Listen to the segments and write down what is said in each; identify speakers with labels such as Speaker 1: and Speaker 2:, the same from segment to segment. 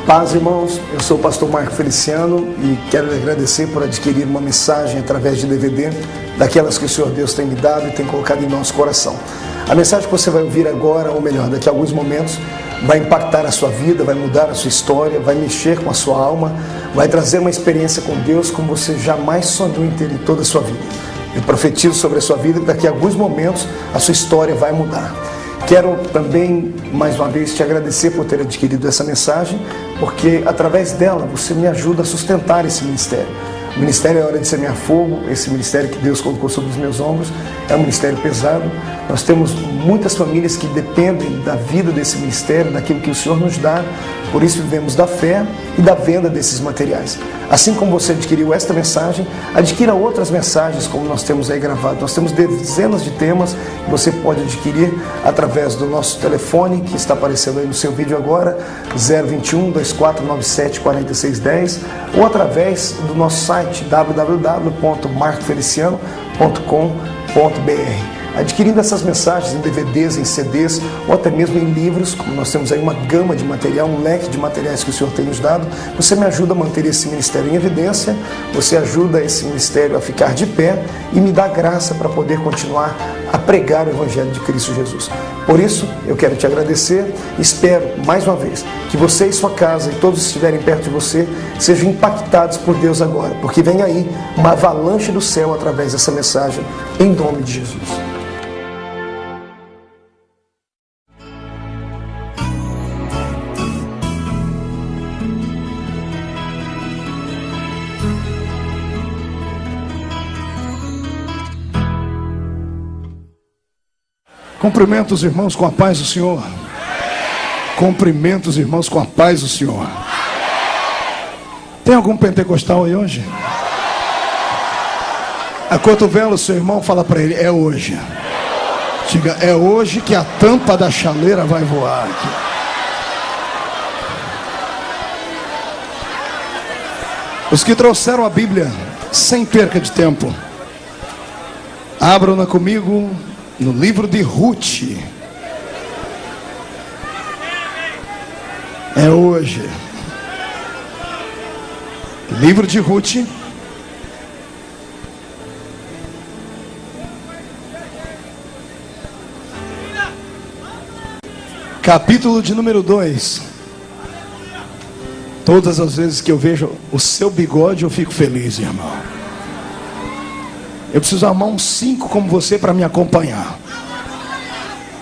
Speaker 1: Paz, irmãos, eu sou o pastor Marco Feliciano e quero lhe agradecer por adquirir uma mensagem através de DVD, daquelas que o Senhor Deus tem me dado e tem colocado em nosso coração. A mensagem que você vai ouvir agora, ou melhor, daqui a alguns momentos, vai impactar a sua vida, vai mudar a sua história, vai mexer com a sua alma, vai trazer uma experiência com Deus como você jamais sonhou em ter em toda a sua vida. Eu profetizo sobre a sua vida que daqui a alguns momentos a sua história vai mudar. Quero também, mais uma vez, te agradecer por ter adquirido essa mensagem, porque através dela você me ajuda a sustentar esse ministério. O ministério É Hora de Semear Fogo, esse ministério que Deus colocou sobre os meus ombros, é um ministério pesado. Nós temos muitas famílias que dependem da vida desse ministério, daquilo que o Senhor nos dá, por isso vivemos da fé e da venda desses materiais. Assim como você adquiriu esta mensagem, adquira outras mensagens como nós temos aí gravado. Nós temos dezenas de temas que você pode adquirir através do nosso telefone, que está aparecendo aí no seu vídeo agora, 021-2497-4610, ou através do nosso site www.marcofeliciano.com.br. Adquirindo essas mensagens em DVDs, em CDs ou até mesmo em livros, como nós temos aí uma gama de material, um leque de materiais que o Senhor tem nos dado, você me ajuda a manter esse ministério em evidência, você ajuda esse ministério a ficar de pé e me dá graça para poder continuar a pregar o Evangelho de Cristo Jesus. Por isso, eu quero te agradecer, espero, mais uma vez, que você e sua casa e todos que estiverem perto de você sejam impactados por Deus agora, porque vem aí uma avalanche do céu através dessa mensagem, em nome de Jesus.
Speaker 2: Cumprimento os irmãos com a paz do Senhor. Cumprimento os irmãos com a paz do Senhor. Tem algum pentecostal aí hoje? Acotovela o seu irmão, fala para ele: é hoje. Diga: é hoje que a tampa da chaleira vai voar aqui. Os que trouxeram a Bíblia, sem perca de tempo, abram-na comigo no livro de Ruth. É hoje. Livro de Ruth, capítulo de número 2. Todas as vezes que eu vejo o seu bigode, eu fico feliz, irmão. Eu preciso armar uns 5 como você para me acompanhar.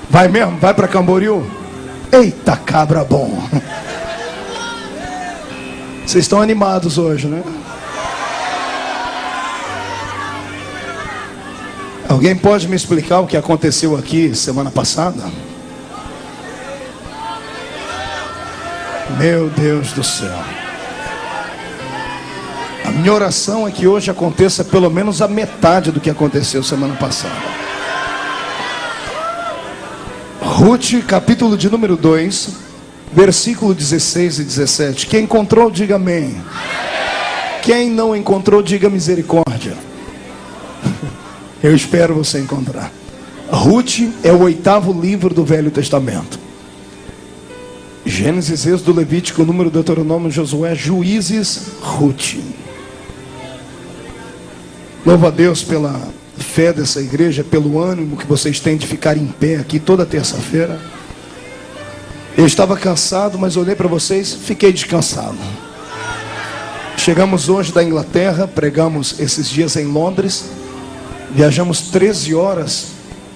Speaker 2: Vai mesmo? Vai para Camboriú? Eita, cabra bom. Vocês estão animados hoje, né? Alguém pode me explicar o que aconteceu aqui semana passada? Meu Deus do céu. A minha oração é que hoje aconteça pelo menos a metade do que aconteceu semana passada. Ruth, capítulo de número 2, versículo 16 e 17. Quem encontrou, diga amém. Quem não encontrou, diga misericórdia. Eu espero você encontrar. Ruth é o 8º livro do Velho Testamento. Gênesis, Êxodo, Levítico, Número, Deuteronômio, Josué, Juízes, Ruth. Louvo a Deus pela fé dessa igreja, pelo ânimo que vocês têm de ficar em pé aqui toda terça-feira. Eu estava cansado, mas olhei para vocês, fiquei descansado. Chegamos hoje da Inglaterra, pregamos esses dias em Londres, viajamos 13 horas,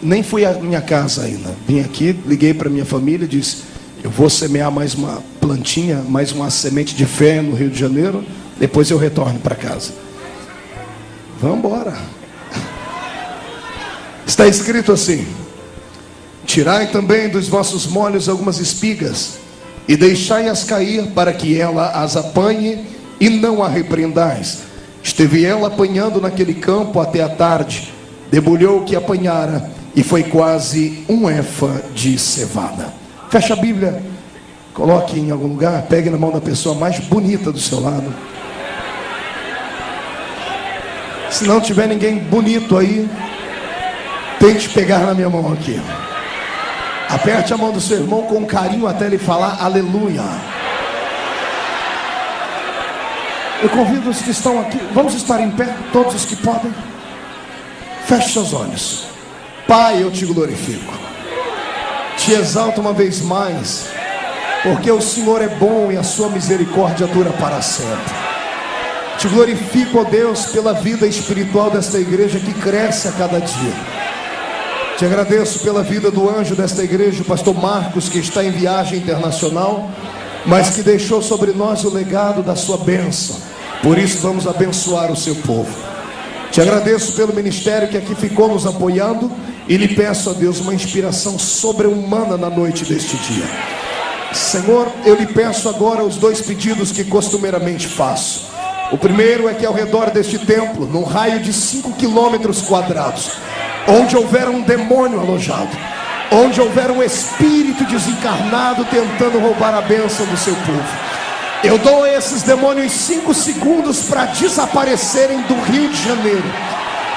Speaker 2: nem fui à minha casa ainda. Vim aqui, liguei para minha família, disse: eu vou semear mais uma plantinha, mais uma semente de fé no Rio de Janeiro, depois eu retorno para casa. Vamos embora. Está escrito assim: tirai também dos vossos molhos algumas espigas, e deixai-as cair, para que ela as apanhe, e não a repreendais. Esteve ela apanhando naquele campo até a tarde, debulhou o que apanhara, e foi quase um efa de cevada. Fecha a Bíblia, coloque em algum lugar, pegue na mão da pessoa mais bonita do seu lado. Se não tiver ninguém bonito aí, tente pegar na minha mão aqui. Aperte a mão do seu irmão com carinho até ele falar aleluia. Eu convido os que estão aqui, vamos estar em pé, todos os que podem. Feche seus olhos. Pai, eu te glorifico, te exalto uma vez mais, porque o Senhor é bom e a sua misericórdia dura para sempre. Te glorifico, ó Deus, pela vida espiritual desta igreja que cresce a cada dia. Te agradeço pela vida do anjo desta igreja, o pastor Marcos, que está em viagem internacional, mas que deixou sobre nós o legado da sua bênção. Por isso vamos abençoar o seu povo. Te agradeço pelo ministério que aqui ficou nos apoiando e lhe peço a Deus uma inspiração sobre-humana na noite deste dia. Senhor, eu lhe peço agora os 2 pedidos que costumeiramente faço. O primeiro é que ao redor deste templo, num raio de 5 quilômetros quadrados, onde houver um demônio alojado, onde houver um espírito desencarnado tentando roubar a bênção do seu povo, eu dou a esses demônios 5 segundos para desaparecerem do Rio de Janeiro,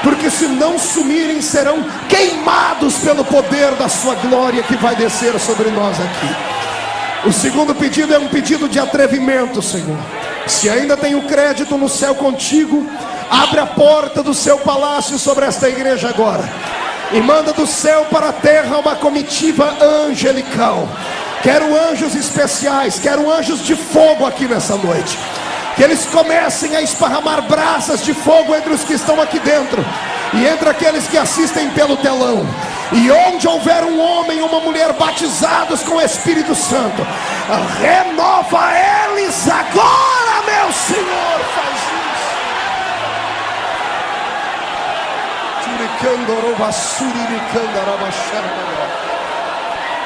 Speaker 2: porque se não sumirem serão queimados pelo poder da sua glória que vai descer sobre nós aqui. O segundo pedido é um pedido de atrevimento, Senhor. Se ainda tenho crédito no céu contigo, abre a porta do seu palácio sobre esta igreja agora e manda do céu para a terra uma comitiva angelical. Quero anjos especiais, quero anjos de fogo aqui nessa noite. Que eles comecem a esparramar brasas de fogo entre os que estão aqui dentro e entre aqueles que assistem pelo telão. E onde houver um homem e uma mulher batizados com o Espírito Santo, renova eles agora, meu Senhor. Faz isso.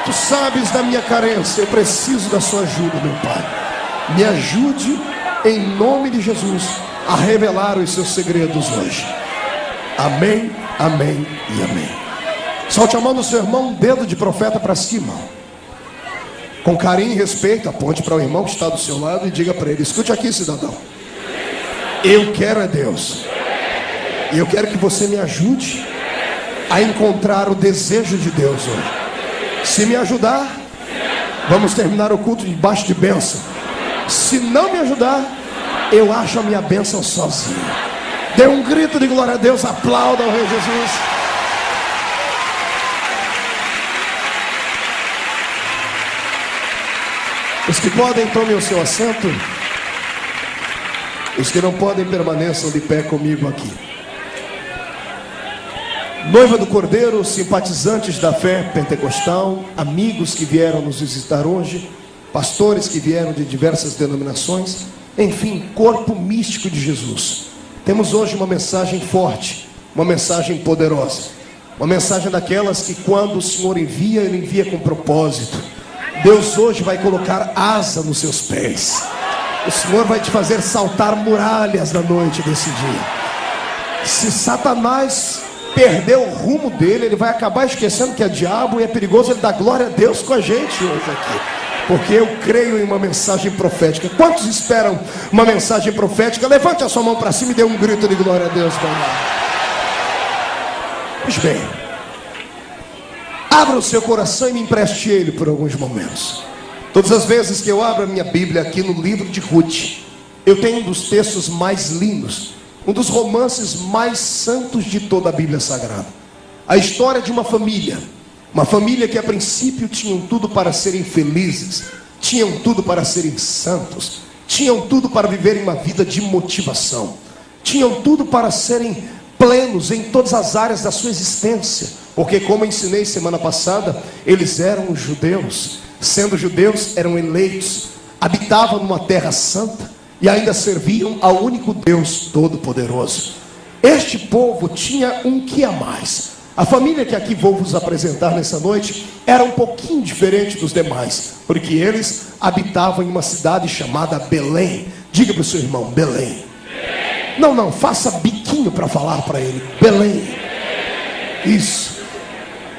Speaker 2: Tu sabes da minha carência, eu preciso da sua ajuda, meu Pai. Me ajude em nome de Jesus a revelar os seus segredos hoje. Amém, amém e amém. Solte a mão do seu irmão, um dedo de profeta para cima. Com carinho e respeito, aponte para o irmão que está do seu lado e diga para ele: escute aqui, cidadão, eu quero é Deus, e eu quero que você me ajude a encontrar o desejo de Deus hoje. Se me ajudar, vamos terminar o culto debaixo de bênção. Se não me ajudar, eu acho a minha bênção sozinho. Dê um grito de glória a Deus, aplauda ao Rei Jesus. Os que podem, tomem o seu assento. Os que não podem, permaneçam de pé comigo aqui. Noiva do Cordeiro, simpatizantes da fé pentecostal, amigos que vieram nos visitar hoje, pastores que vieram de diversas denominações, enfim, corpo místico de Jesus. Temos hoje uma mensagem forte, uma mensagem poderosa, uma mensagem daquelas que quando o Senhor envia, Ele envia com propósito. Deus hoje vai colocar asa nos seus pés. O Senhor vai te fazer saltar muralhas na noite desse dia. Se Satanás perder o rumo dele, ele vai acabar esquecendo que é diabo, e é perigoso ele dar glória a Deus com a gente hoje aqui, porque eu creio em uma mensagem profética. Quantos esperam uma mensagem profética? Levante a sua mão para cima e dê um grito de glória a Deus. Pois bem, abra o seu coração e me empreste ele por alguns momentos. Todas as vezes que eu abro a minha Bíblia aqui no livro de Ruth, eu tenho um dos textos mais lindos, um dos romances mais santos de toda a Bíblia Sagrada. A história de uma família que a princípio tinham tudo para serem felizes, tinham tudo para serem santos, tinham tudo para viverem uma vida de motivação, tinham tudo para serem plenos em todas as áreas da sua existência, porque, como ensinei semana passada, eles eram judeus. Sendo judeus, eram eleitos, habitavam numa terra santa e ainda serviam ao único Deus Todo-Poderoso. Este povo tinha um que a mais. A família que aqui vou vos apresentar nessa noite era um pouquinho diferente dos demais, porque eles habitavam em uma cidade chamada Belém. Diga para o seu irmão: Belém. Não, faça biquinho para falar para ele: Belém. Isso.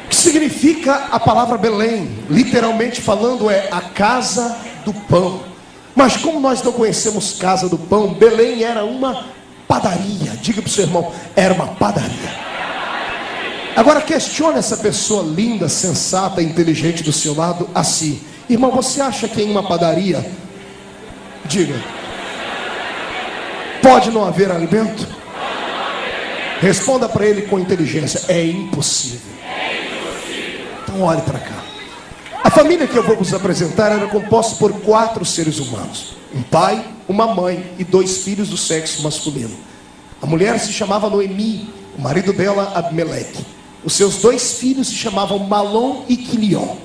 Speaker 2: O que significa a palavra Belém? Literalmente falando, é a casa do pão. Mas como nós não conhecemos casa do pão, Belém era uma padaria. Diga para o seu irmão: era uma padaria. Agora questione essa pessoa linda, sensata, inteligente do seu lado assim: irmão, você acha que em uma padaria, diga, Pode não haver alimento? Responda para ele com inteligência: é impossível. Então olhe para cá. A família que eu vou vos apresentar era composta por 4 seres humanos: um pai, uma mãe e 2 filhos do sexo masculino. A mulher se chamava Noemi, o marido dela Abimeleque. Os seus 2 filhos se chamavam Malom e Quilion.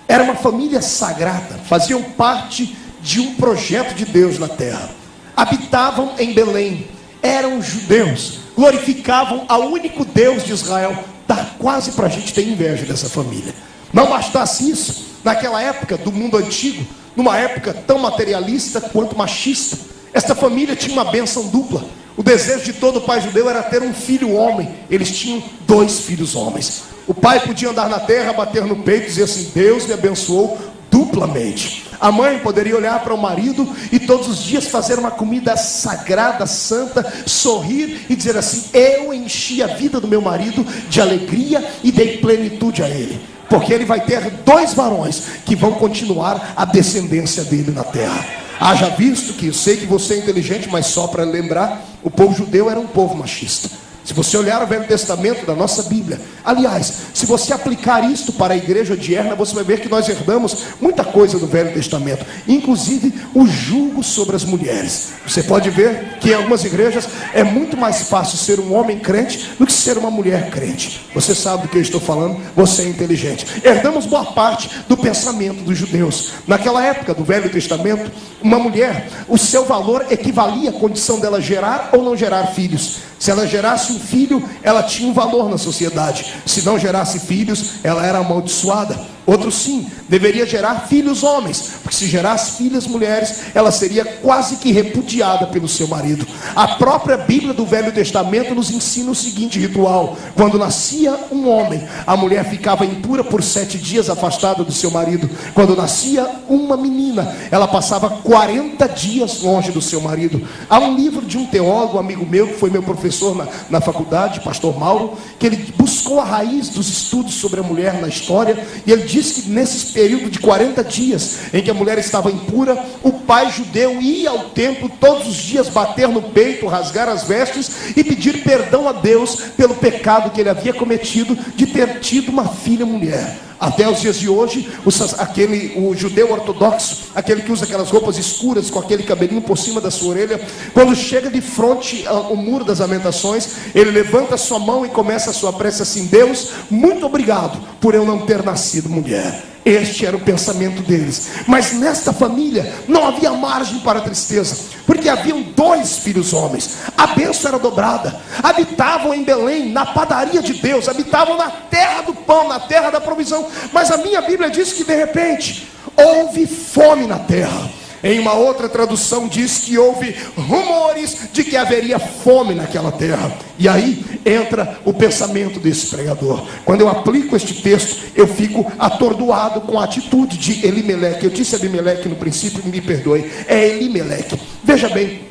Speaker 2: Era uma família sagrada, faziam parte de um projeto de Deus na terra. Habitavam em Belém, eram judeus, glorificavam ao único Deus de Israel. Dá quase para a gente ter inveja dessa família. Não bastasse isso, naquela época do mundo antigo, numa época tão materialista quanto machista, esta família tinha uma bênção dupla. O desejo de todo pai judeu era ter um filho homem. Eles tinham 2 filhos homens. O pai podia andar na terra, bater no peito e dizer assim: Deus me abençoou duplamente. A mãe poderia olhar para o marido e todos os dias fazer uma comida sagrada, santa, sorrir e dizer assim: eu enchi a vida do meu marido de alegria e dei plenitude a ele, porque ele vai ter 2 varões que vão continuar a descendência dele na terra. Haja visto que eu sei que você é inteligente, mas só para lembrar, o povo judeu era um povo machista. Se você olhar o Velho Testamento da nossa Bíblia, aliás, se você aplicar isto para a igreja de Erna, você vai ver que nós herdamos muita coisa do Velho Testamento, inclusive o jugo sobre as mulheres. Você pode ver que em algumas igrejas é muito mais fácil ser um homem crente do que ser uma mulher crente. Você sabe do que eu estou falando, você é inteligente. Herdamos boa parte do pensamento dos judeus. Naquela época do Velho Testamento, uma mulher, o seu valor equivalia à condição dela gerar ou não gerar filhos. Se ela gerasse um filho, ela tinha um valor na sociedade. Se não gerasse filhos, ela era amaldiçoada. Outro sim, deveria gerar filhos homens, porque se gerasse filhas mulheres, ela seria quase que repudiada pelo seu marido. A própria Bíblia do Velho Testamento nos ensina o seguinte ritual: quando nascia um homem, a mulher ficava impura por 7 dias afastada do seu marido. Quando nascia uma menina, ela passava 40 dias longe do seu marido. Há um livro de um teólogo, amigo meu, que foi meu professor na faculdade, pastor Mauro, que ele buscou a raiz dos estudos sobre a mulher na história, e ele diz que nesse período de 40 dias em que a mulher estava impura, o pai judeu ia ao templo todos os dias bater no peito, rasgar as vestes e pedir perdão a Deus pelo pecado que ele havia cometido de ter tido uma filha mulher. Até os dias de hoje, o judeu ortodoxo, aquele que usa aquelas roupas escuras com aquele cabelinho por cima da sua orelha, quando chega de frente ao muro das lamentações, ele levanta sua mão e começa a sua prece assim: Deus, muito obrigado por eu não ter nascido mulher. Este era o pensamento deles. Mas nesta família não havia margem para tristeza, porque haviam 2 filhos homens. A bênção era dobrada. Habitavam em Belém, na padaria de Deus. Habitavam na terra do pão, na terra da provisão. Mas a minha Bíblia diz que de repente houve fome na terra. Em uma outra tradução diz que houve rumores de que haveria fome naquela terra. E aí entra o pensamento desse pregador. Quando eu aplico este texto, eu fico atordoado com a atitude de Elimeleque. Eu disse Abimeleque no princípio, me perdoe, é Elimeleque. Veja bem,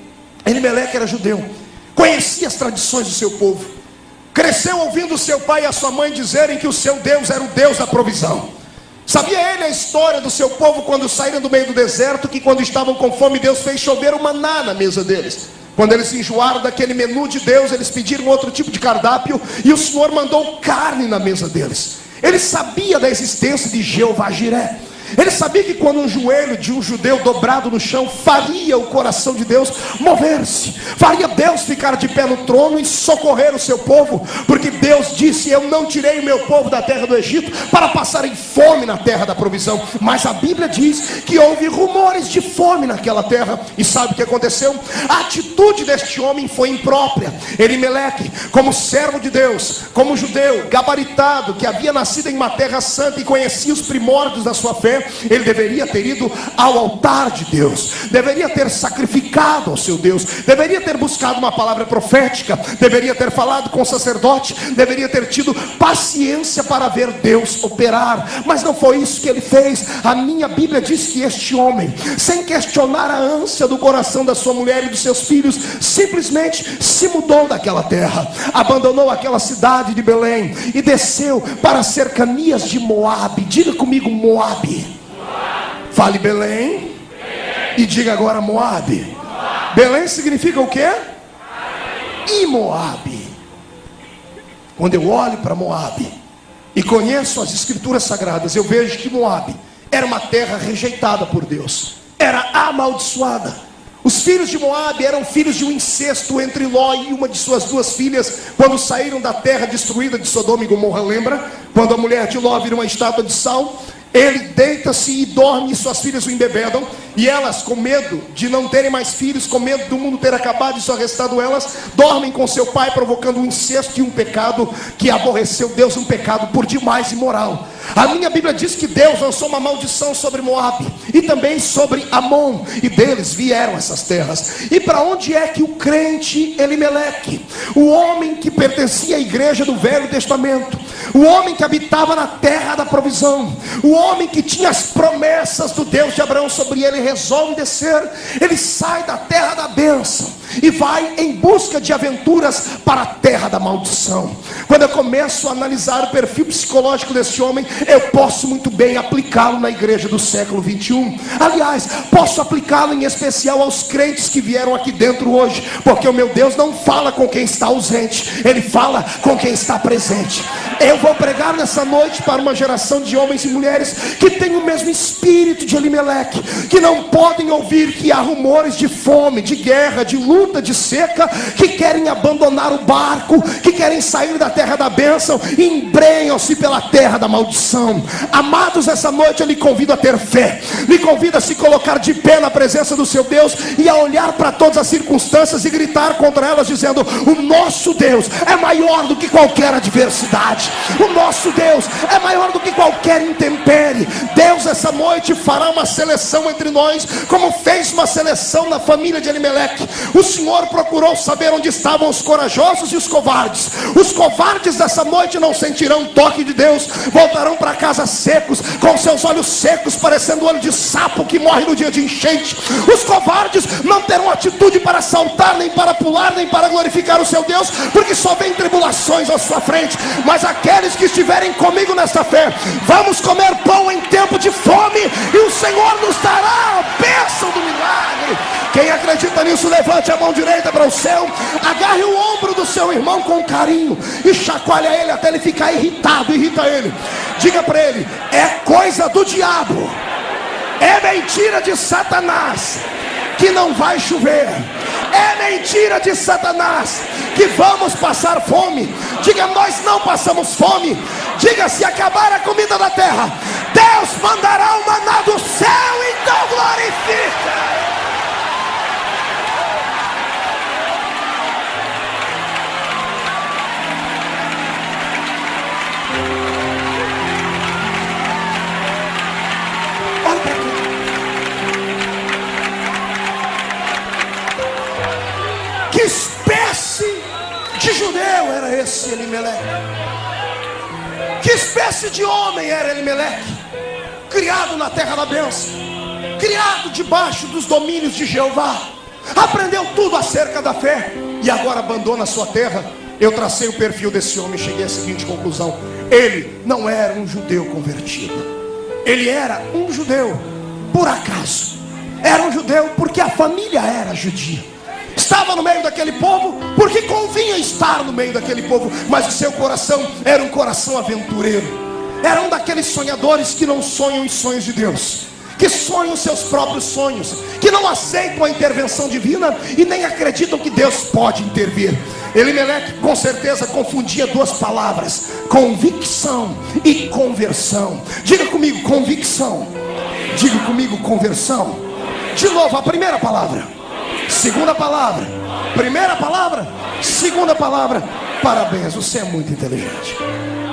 Speaker 2: Elimeleque era judeu, conhecia as tradições do seu povo, cresceu ouvindo o seu pai e a sua mãe dizerem que o seu Deus era o Deus da provisão. Sabia ele a história do seu povo quando saíram do meio do deserto, que quando estavam com fome, Deus fez chover o maná na mesa deles. Quando eles se enjoaram daquele menu de Deus, eles pediram outro tipo de cardápio, e o Senhor mandou carne na mesa deles. Ele sabia da existência de Jeová Jiré. Ele sabia que quando um joelho de um judeu dobrado no chão faria o coração de Deus mover-se, faria Deus ficar de pé no trono e socorrer o seu povo, porque Deus disse: eu não tirei o meu povo da terra do Egito para passarem fome na terra da provisão. Mas a Bíblia diz que houve rumores de fome naquela terra. E sabe o que aconteceu? A atitude deste homem foi imprópria. Elimeleque, como servo de Deus, como judeu gabaritado, que havia nascido em uma terra santa e conhecia os primórdios da sua fé, ele deveria ter ido ao altar de Deus, deveria ter sacrificado ao seu Deus, deveria ter buscado uma palavra profética, deveria ter falado com o sacerdote, deveria ter tido paciência para ver Deus operar. Mas não foi isso que ele fez. A minha Bíblia diz que este homem, sem questionar a ânsia do coração da sua mulher e dos seus filhos, simplesmente se mudou daquela terra, abandonou aquela cidade de Belém e desceu para as cercanias de Moabe. Diga comigo, Moabe. Fale Belém e diga agora Moabe. Belém significa o quê? e Moabe. Quando eu olho para Moabe e conheço as escrituras sagradas, eu vejo que Moabe era uma terra rejeitada por Deus, era amaldiçoada. Os filhos de Moabe eram filhos de um incesto entre Ló e uma de suas duas filhas, quando saíram da terra destruída de Sodoma e Gomorra. Lembra? Quando a mulher de Ló vira uma estátua de sal, ele deita-se e dorme, e suas filhas o embebedam, e elas, com medo de não terem mais filhos, com medo do mundo ter acabado e só restado elas, dormem com seu pai, provocando um incesto e um pecado que aborreceu Deus, um pecado por demais imoral. A minha Bíblia diz que Deus lançou uma maldição sobre Moabe e também sobre Amon, e deles vieram essas terras. E para onde é que o crente Elimeleque, o homem que pertencia à igreja do Velho Testamento, o homem que habitava na terra da provisão, o homem que tinha as promessas do Deus de Abraão sobre ele, resolve descer? Ele sai da terra da bênção e vai em busca de aventuras para a terra da maldição. Quando eu começo a analisar o perfil psicológico desse homem, eu posso muito bem aplicá-lo na igreja do século 21. Aliás, posso aplicá-lo em especial aos crentes que vieram aqui dentro hoje, porque o meu Deus não fala com quem está ausente, Ele fala com quem está presente. Eu vou pregar nessa noite para uma geração de homens e mulheres que têm o mesmo espírito de Elimeleque, que não podem ouvir que há rumores de fome, de guerra, de luta, de seca, que querem abandonar o barco, que querem sair da terra da bênção e embrenham-se pela terra da maldição. Amados, essa noite eu lhe convido a ter fé, lhe convido a se colocar de pé na presença do seu Deus e a olhar para todas as circunstâncias e gritar contra elas, dizendo: o nosso Deus é maior do que qualquer adversidade, o nosso Deus é maior do que qualquer intempérie. Deus essa noite fará uma seleção entre nós, como fez uma seleção na família de Elimeleque. O Senhor procurou saber onde estavam os corajosos e os covardes. Os covardes dessa noite não sentirão o toque de Deus, voltarão para casa secos, com seus olhos secos, parecendo o olho de sapo que morre no dia de enchente. Os covardes não terão atitude para saltar, nem para pular, nem para glorificar o seu Deus, porque só vem tribulações à sua frente. Mas aqueles que estiverem comigo nesta fé, vamos comer pão em tempo de fome, e o Senhor nos dará a bênção do milagre. Quem acredita nisso, levante a mão direita para o céu, agarre o ombro do seu irmão com carinho e chacoalha ele até ele ficar irritado. Irrita ele, diga para ele: é coisa do diabo, é mentira de Satanás que não vai chover, é mentira de Satanás que vamos passar fome. Diga: nós não passamos fome. Diga: se acabar a comida da terra, Deus mandará o maná do céu. Então glorifica. Olha para aqui. Que espécie de judeu era esse Elimeleque? Que espécie de homem era Elimeleque? Criado na terra da bênção, criado debaixo dos domínios de Jeová, aprendeu tudo acerca da fé e agora abandona a sua terra. Eu tracei o perfil desse homem e cheguei à seguinte conclusão: ele não era um judeu convertido, ele era um judeu por acaso, era um judeu porque a família era judia, estava no meio daquele povo porque convinha estar no meio daquele povo, mas o seu coração era um coração aventureiro. Era um daqueles sonhadores que não sonham os sonhos de Deus, que sonham os seus próprios sonhos, que não aceitam a intervenção divina e nem acreditam que Deus pode intervir. Elimeleque com certeza confundia duas palavras: convicção e conversão. Diga comigo: convicção. Diga comigo: conversão. De novo, a primeira palavra, segunda palavra, primeira palavra, segunda palavra. Parabéns, você é muito inteligente.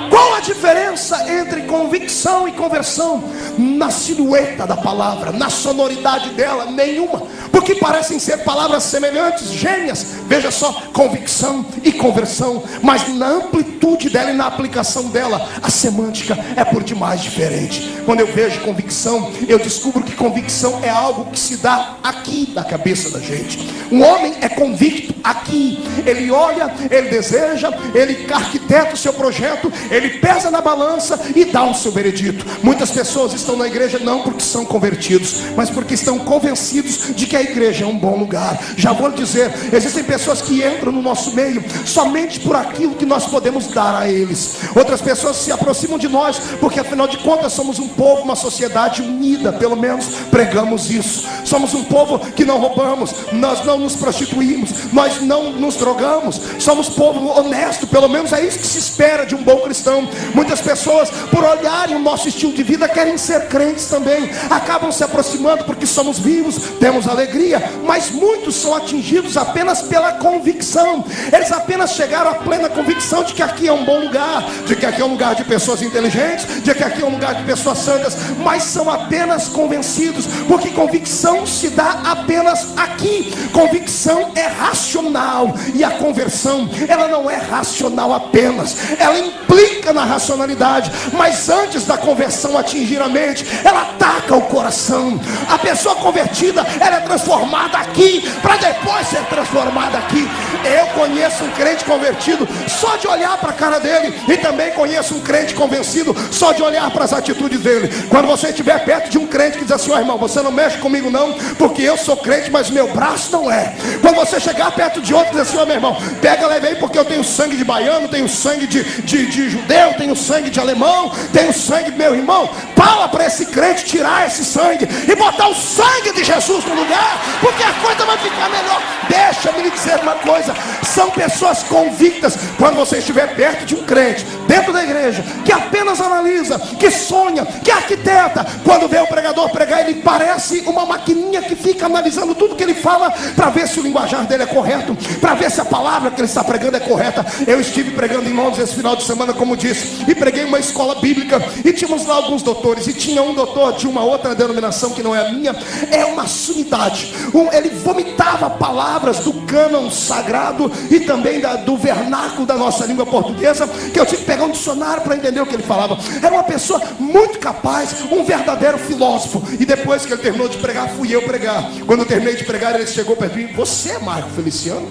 Speaker 2: Qual a diferença entre convicção e conversão? Na silhueta da palavra, na sonoridade dela, nenhuma, porque parecem ser palavras semelhantes, gêmeas. Veja só, convicção e conversão, mas na amplitude dela e na aplicação dela, a semântica é por demais diferente. Quando eu vejo convicção, eu descubro que convicção é algo que se dá aqui na cabeça da gente. Um homem é convicto aqui, ele olha, ele deseja, ele arquiteta o seu projeto, ele pega pesa na balança e dá o seu veredito. Muitas pessoas estão na igreja não porque são convertidos, mas porque estão convencidos de que a igreja é um bom lugar. Já vou dizer, existem pessoas que entram no nosso meio somente por aquilo que nós podemos dar a eles. Outras pessoas se aproximam de nós porque afinal de contas somos um povo, uma sociedade unida, pelo menos pregamos isso. Somos um povo que não roubamos, nós não nos prostituímos, nós não nos drogamos, somos povo honesto, pelo menos é isso que se espera de um bom cristão. Muitas pessoas, por olharem o nosso estilo de vida, querem ser crentes também, acabam se aproximando porque somos vivos, temos alegria, mas muitos são atingidos apenas pela convicção. Eles apenas chegaram à plena convicção de que aqui é um bom lugar, de que aqui é um lugar de pessoas inteligentes, de que aqui é um lugar de pessoas santas, mas são apenas convencidos, porque convicção se dá apenas aqui. Convicção é racional, e a conversão, ela não é racional apenas, ela implica na racionalidade, mas antes da conversão atingir a mente, ela ataca o coração. A pessoa convertida, ela é transformada aqui, para depois ser transformada aqui. Eu conheço um crente convertido só de olhar para a cara dele, e também conheço um crente convencido só de olhar para as atitudes dele. Quando você estiver perto de um crente que diz assim: ó irmão, você não mexe comigo não, porque eu sou crente, mas meu braço não é. Quando você chegar perto de outro e dizer assim: ó meu irmão, pega, leve aí, porque eu tenho sangue de baiano, tenho sangue de judeu, tenho sangue de alemão, tenho sangue, meu irmão, fala para esse crente tirar esse sangue e botar o sangue de Jesus no lugar, porque a coisa vai ficar melhor. Deixa-me lhe dizer uma coisa, são pessoas convictas. Quando você estiver perto de um crente, dentro da igreja, que apenas analisa, que sonha, que arquiteta, quando vê o pregador pregar, ele parece uma maquininha que fica analisando tudo que ele fala, para ver se o linguajar dele é correto, para ver se a palavra que ele está pregando é correta. Eu estive pregando em Londres esse final de semana, como disse, e preguei uma escola bíblica, e tínhamos lá alguns doutores, e tinha um doutor de uma outra denominação que não é a minha, é uma sumidade. Ele vomitava palavras do cânon sagrado e também do vernáculo da nossa língua portuguesa, que eu tive que pegar um dicionário para entender o que ele falava. Era uma pessoa muito capaz, um verdadeiro filósofo. E depois que ele terminou de pregar, fui eu pregar. Quando eu terminei de pregar, ele chegou perto de mim: você é Marco Feliciano?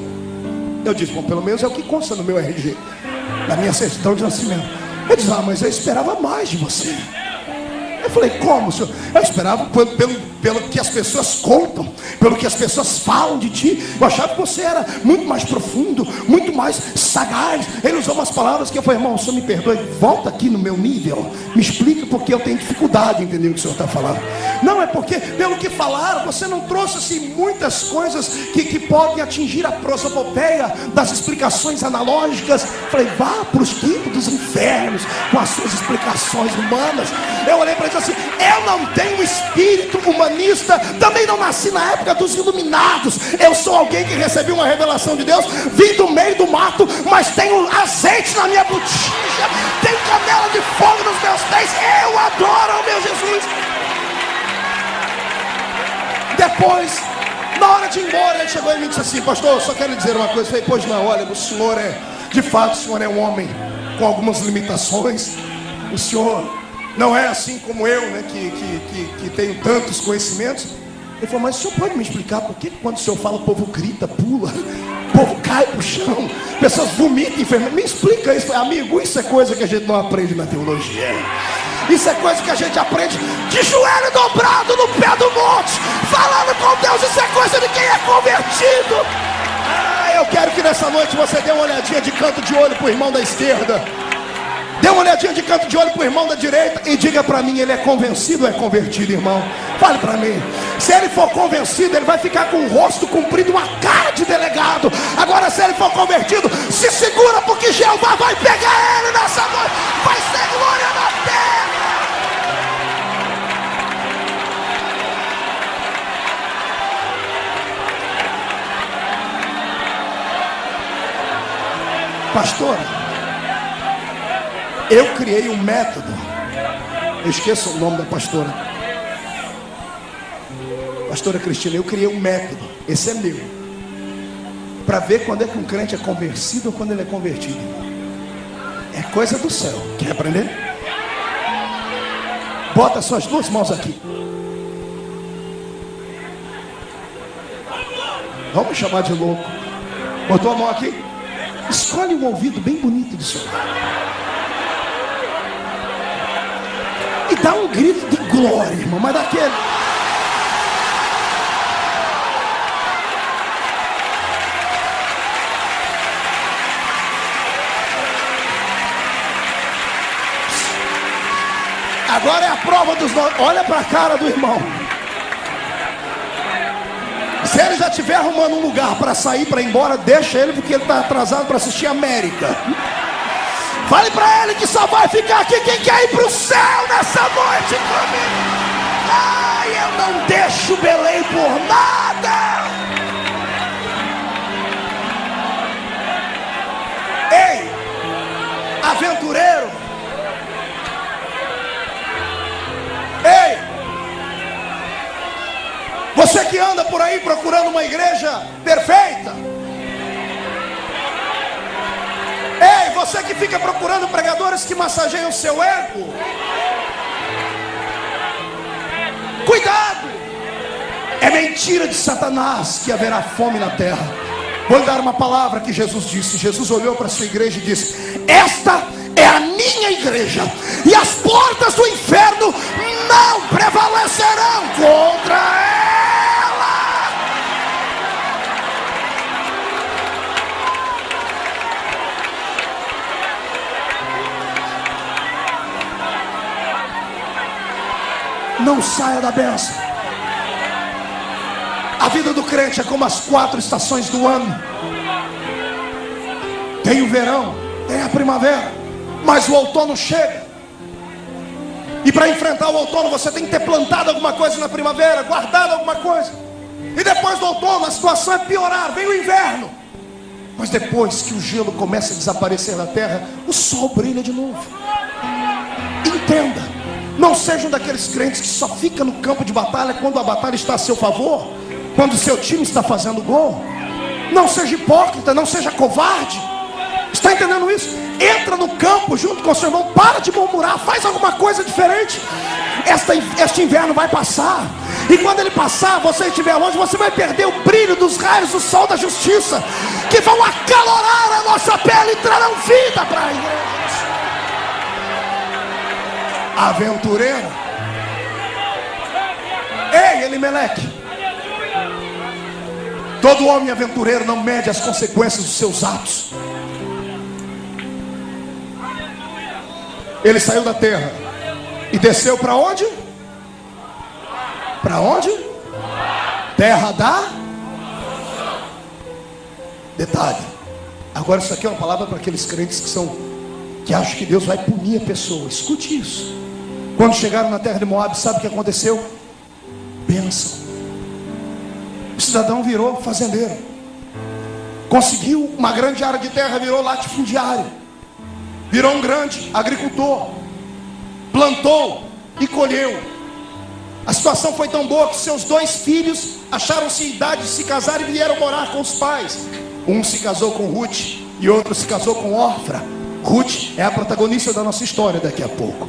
Speaker 2: Eu disse: bom, pelo menos é o que consta no meu RG, na minha certidão de nascimento. Ele disse: ah, mas eu esperava mais de você. Eu falei: como, senhor? Eu esperava pelo que as pessoas contam, pelo que as pessoas falam de ti. Eu achava que você era muito mais profundo, muito mais sagaz. Ele usou umas palavras que eu falei: irmão, o senhor me perdoe, volta aqui no meu nível, me explica, porque eu tenho dificuldade de entender o que o senhor está falando. Não, é porque pelo que falaram, você não trouxe assim muitas coisas que podem atingir a prosopopeia das explicações analógicas. Eu falei: vá para os quintos dos infernos com as suas explicações humanas. Eu olhei para ele e disse assim: eu não tenho espírito humanista, também não nasci na época dos iluminados. Eu sou alguém que recebeu uma revelação de Deus, vim do meio do mato, mas tenho azeite na minha botija, tenho canela de fogo nos meus pés. Eu adoro ao meu Jesus. Depois, na hora de ir embora, ele chegou e me disse assim: pastor, eu só quero lhe dizer uma coisa. Eu falei: pois não, olha, o senhor de fato, o senhor é um homem com algumas limitações. O senhor não é assim como eu, né, que tenho tantos conhecimentos. Ele falou: mas o senhor pode me explicar por que quando o senhor fala, o povo grita, pula, o povo cai pro chão, pessoas vomitam, enfermam? Me explica isso. Amigo, isso é coisa que a gente não aprende na teologia. Isso é coisa que a gente aprende de joelho dobrado no pé do monte, falando com Deus. Isso é coisa de quem é convertido. Eu quero que nessa noite você dê uma olhadinha de canto de olho pro irmão da esquerda, dê uma olhadinha de canto de olho pro irmão da direita e diga para mim: ele é convencido ou é convertido, irmão? Fale para mim. Se ele for convencido, ele vai ficar com o rosto comprido, uma cara de delegado. Agora, se ele for convertido, se segura, porque Jeová vai pegar ele nessa noite. Vai ser glória na terra. Pastora, eu criei um método. Eu esqueço o nome da pastora. Pastora Cristina, eu criei um método. Esse é meu, para ver quando é que um crente é convencido ou quando ele é convertido. É coisa do céu. Quer aprender? Bota suas duas mãos aqui. Vamos chamar de louco. Botou a mão aqui? Escolhe um ouvido bem bonito do seu lado. dá um grito de glória, irmão, mas daquele. Agora é a prova dos nove. Olha para a cara do irmão. Se ele já estiver arrumando um lugar para sair, para ir embora, deixa ele, porque ele está atrasado para assistir América. Fale para ele que só vai ficar aqui quem quer ir para o céu nessa noite comigo. Ai, eu não deixo Belém por nada. Ei, aventureiro. Ei, você que anda por aí procurando uma igreja perfeita. Ei, você que fica procurando pregadores que massageiam o seu ego. Cuidado! É mentira de Satanás que haverá fome na terra. Vou lhe dar uma palavra que Jesus disse. Jesus olhou para a sua igreja e disse: esta é a minha igreja, e as portas do inferno não prevalecerão contra ela. Não saia da bênção. A vida do crente é como as 4 estações do ano. Tem o verão, tem a primavera, mas o outono chega. E para enfrentar o outono você tem que ter plantado alguma coisa na primavera, guardado alguma coisa. E depois do outono a situação é piorar, vem o inverno. Mas depois que o gelo começa a desaparecer da terra, o sol brilha de novo. Entenda, não sejam daqueles crentes que só ficam no campo de batalha quando a batalha está a seu favor, quando o seu time está fazendo gol. Não seja hipócrita, não seja covarde. Está entendendo isso? Entra no campo junto com o seu irmão. Para de murmurar, faz alguma coisa diferente. Este inverno vai passar. E quando ele passar, você estiver longe, você vai perder o brilho dos raios do sol da justiça, que vão acalorar a nossa pele e trarão vida para a igreja. Aventureiro. Ei, Elimeleque, todo homem aventureiro não mede as consequências dos seus atos. Ele saiu da terra e desceu para onde? Para onde? Terra da. Detalhe. Agora isso aqui é uma palavra para aqueles crentes que acham que Deus vai punir a pessoa. Escute isso. Quando chegaram na terra de Moab, sabe o que aconteceu? Bênção. O cidadão virou fazendeiro, conseguiu uma grande área de terra, virou latifundiário, virou um grande agricultor, plantou e colheu. A situação foi tão boa que seus 2 filhos acharam-se em idade de se casar e vieram morar com os pais. Um se casou com Ruth e outro se casou com Orfa. Ruth é a protagonista da nossa história daqui a pouco.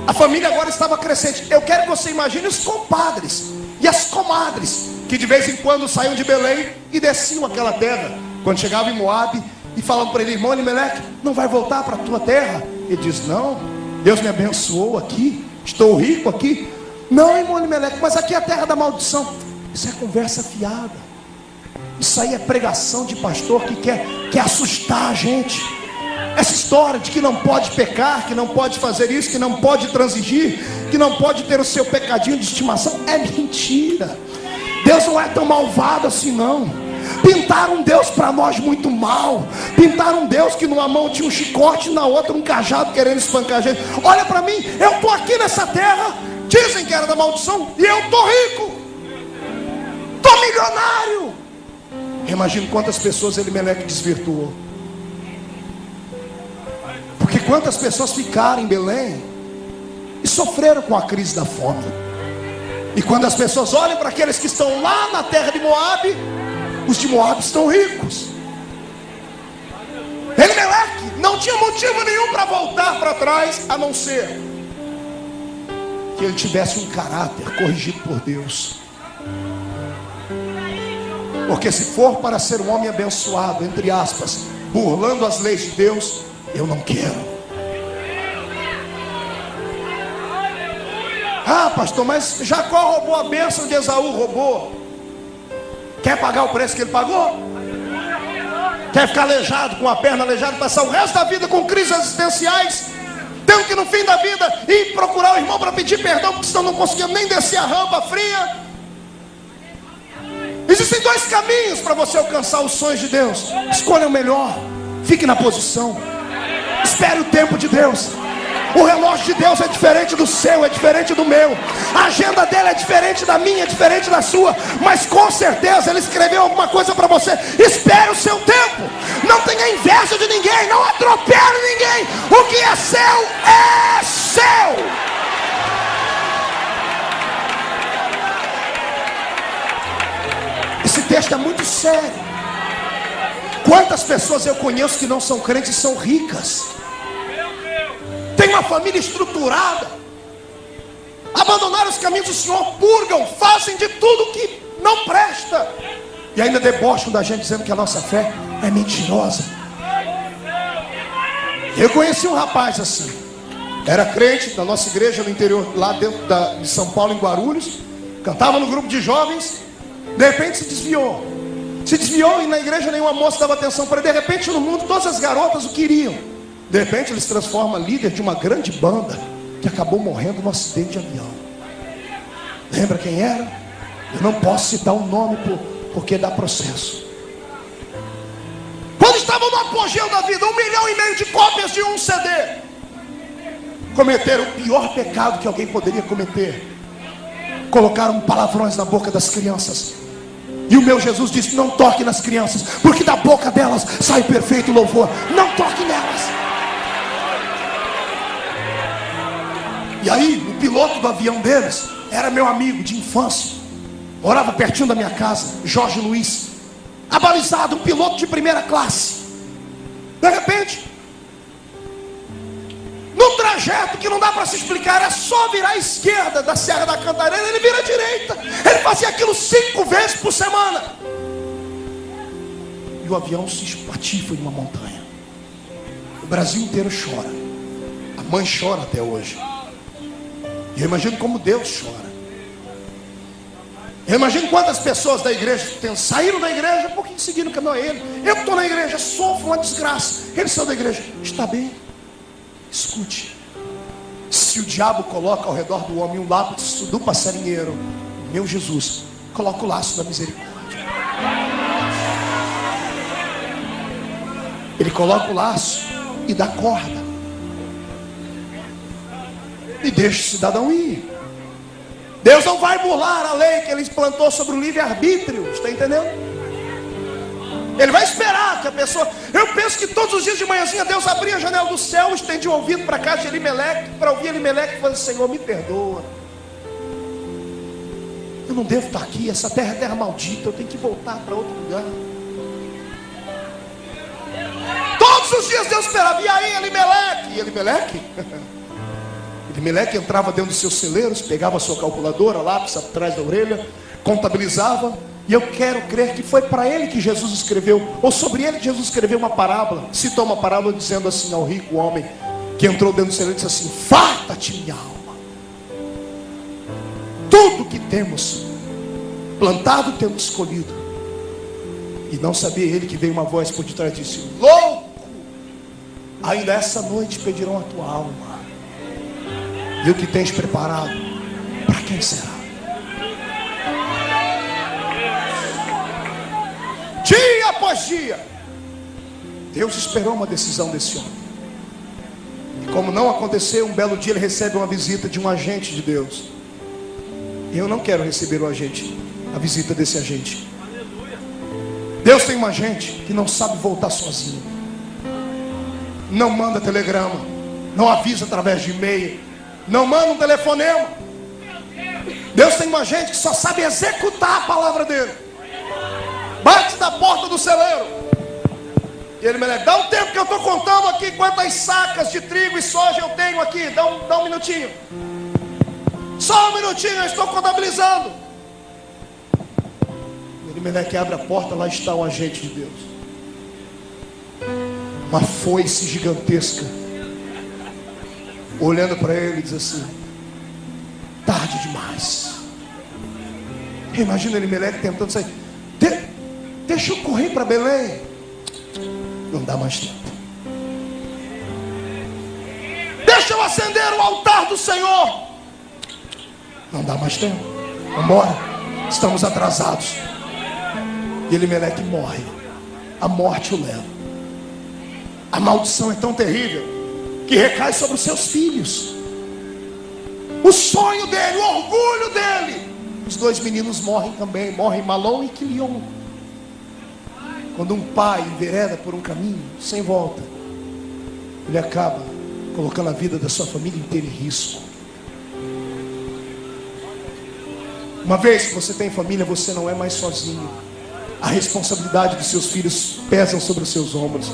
Speaker 2: A família agora estava crescente. Eu quero que você imagine os compadres e as comadres que de vez em quando saíam de Belém e desciam aquela terra. Quando chegavam em Moab e falavam para ele: irmão Elimeleque, não vai voltar para a tua terra? Ele diz: não, Deus me abençoou aqui, estou rico aqui. Não, irmão Elimeleque, mas aqui é a terra da maldição. Isso é conversa fiada. Isso aí é pregação de pastor que quer assustar a gente. Essa história de que não pode pecar, que não pode fazer isso, que não pode transigir, que não pode ter o seu pecadinho de estimação, é mentira. Deus não é tão malvado assim não. Pintaram um Deus para nós muito mal. Pintaram um Deus que numa mão tinha um chicote e na outra um cajado querendo espancar a gente. Olha para mim, eu estou aqui nessa terra. Dizem que era da maldição e eu estou rico, estou milionário. Imagina quantas pessoas Elimeleque desvirtuou. Porque quantas pessoas ficaram em Belém e sofreram com a crise da fome. E quando as pessoas olham para aqueles que estão lá na terra de Moab, os de Moab estão ricos. Elimeleque não tinha motivo nenhum para voltar para trás, a não ser que ele tivesse um caráter corrigido por Deus. Porque se for para ser um homem abençoado, entre aspas, burlando as leis de Deus, eu não quero. Ah, pastor, mas Jacó roubou a bênção de Esaú, roubou. Quer pagar o preço que ele pagou? Quer ficar aleijado, com a perna aleijada, passar o resto da vida com crises existenciais, tendo que no fim da vida ir procurar o irmão para pedir perdão, porque senão não conseguia nem descer a rampa fria? Existem dois caminhos para você alcançar os sonhos de Deus. Escolha o melhor. Fique na posição. Espere o tempo de Deus. O relógio de Deus é diferente do seu, é diferente do meu. A agenda dele é diferente da minha, é diferente da sua. Mas com certeza ele escreveu alguma coisa para você. Espere o seu tempo. Não tenha inveja de ninguém. Não atropele ninguém. O que é seu é seu. Esse texto é muito sério. Quantas pessoas eu conheço que não são crentes e são ricas? Tem uma família estruturada, abandonaram os caminhos do Senhor, purgam, fazem de tudo que não presta, e ainda debocham da gente dizendo que a nossa fé é mentirosa. Eu conheci um rapaz assim, era crente da nossa igreja no interior, lá dentro de São Paulo, em Guarulhos, cantava no grupo de jovens. De repente se desviou e na igreja nenhuma moça dava atenção para ele. De repente no mundo todas as garotas o queriam. De repente ele se transforma líder de uma grande banda que acabou morrendo num acidente de avião. Lembra quem era? Eu não posso citar o nome porque dá processo. Quando estavam no apogeu da vida, 1,5 milhão de cópias de um CD, cometeram o pior pecado que alguém poderia cometer. Colocaram palavrões na boca das crianças. E o meu Jesus disse: não toque nas crianças, porque da boca delas sai perfeito louvor. Não toque nelas. E aí o piloto do avião deles era meu amigo de infância, morava pertinho da minha casa, Jorge Luiz, abalizado, um piloto de primeira classe. De repente, no trajeto que não dá para se explicar, era só virar à esquerda da Serra da Cantareira, ele vira à direita. Ele fazia aquilo 5 vezes por semana. E o avião se espatifa em uma montanha. O Brasil inteiro chora. A mãe chora até hoje. E eu imagino como Deus chora. Eu imagino quantas pessoas da igreja saíram da igreja porque seguiram o caminho a ele. Eu que estou na igreja, sofro uma desgraça. Ele saiu da igreja, está bem. Escute, se o diabo coloca ao redor do homem um laço do passarinheiro, meu Jesus coloca o laço da misericórdia. Ele coloca o laço e dá corda e deixa o cidadão ir. Deus não vai burlar a lei que ele implantou sobre o livre-arbítrio, está entendendo? Ele vai esperar que a pessoa... Eu penso que todos os dias de manhãzinha Deus abria a janela do céu, estendia o ouvido para a casa de Elimeleque, para ouvir Elimeleque e falar: Senhor, me perdoa. Eu não devo estar aqui, essa terra é terra maldita, eu tenho que voltar para outro lugar. Todos os dias Deus esperava. E aí Elimeleque? E Elimeleque? Elimeleque entrava dentro dos seus celeiros, pegava a sua calculadora, lápis atrás da orelha, contabilizava. E eu quero crer que foi para ele que Jesus escreveu, ou sobre ele que Jesus escreveu uma parábola. Citou uma parábola dizendo assim ao rico homem que entrou dentro do celeiro e disse assim: farta-te minha alma. Tudo que temos plantado temos colhido. E não sabia ele que veio uma voz por detrás e disse: louco, ainda essa noite pedirão a tua alma. E o que tens preparado, para quem será? Dia após dia, Deus esperou uma decisão desse homem. E como não aconteceu, um belo dia ele recebe uma visita de um agente de Deus. E eu não quero receber a visita desse agente. Deus tem um agente que não sabe voltar sozinho. Não manda telegrama, não avisa através de e-mail, não manda um telefonema. Deus tem um agente que só sabe executar a palavra dele. Bate na porta do celeiro. E ele me diz: dá um tempo que eu estou contando aqui quantas sacas de trigo e soja eu tenho aqui. Dá um minutinho. Só um minutinho, eu estou contabilizando. Ele me diz que abre a porta, lá está o agente de Deus. Uma foice gigantesca. Olhando para ele, diz assim: tá tarde demais. Imagina Elimeleque tentando sair. Deixa eu correr para Belém. Não dá mais tempo. Deixa eu acender o altar do Senhor. Não dá mais tempo. Vamos embora. Estamos atrasados. E Elimeleque morre. A morte o leva. A maldição é tão terrível que recai sobre os seus filhos. O sonho dele, o orgulho dele. Os dois meninos morrem também. Morrem Malom e Quilion. Quando um pai envereda por um caminho sem volta, ele acaba colocando a vida da sua família inteira em risco. Uma vez que você tem família, você não é mais sozinho. A responsabilidade dos seus filhos pesa sobre os seus ombros.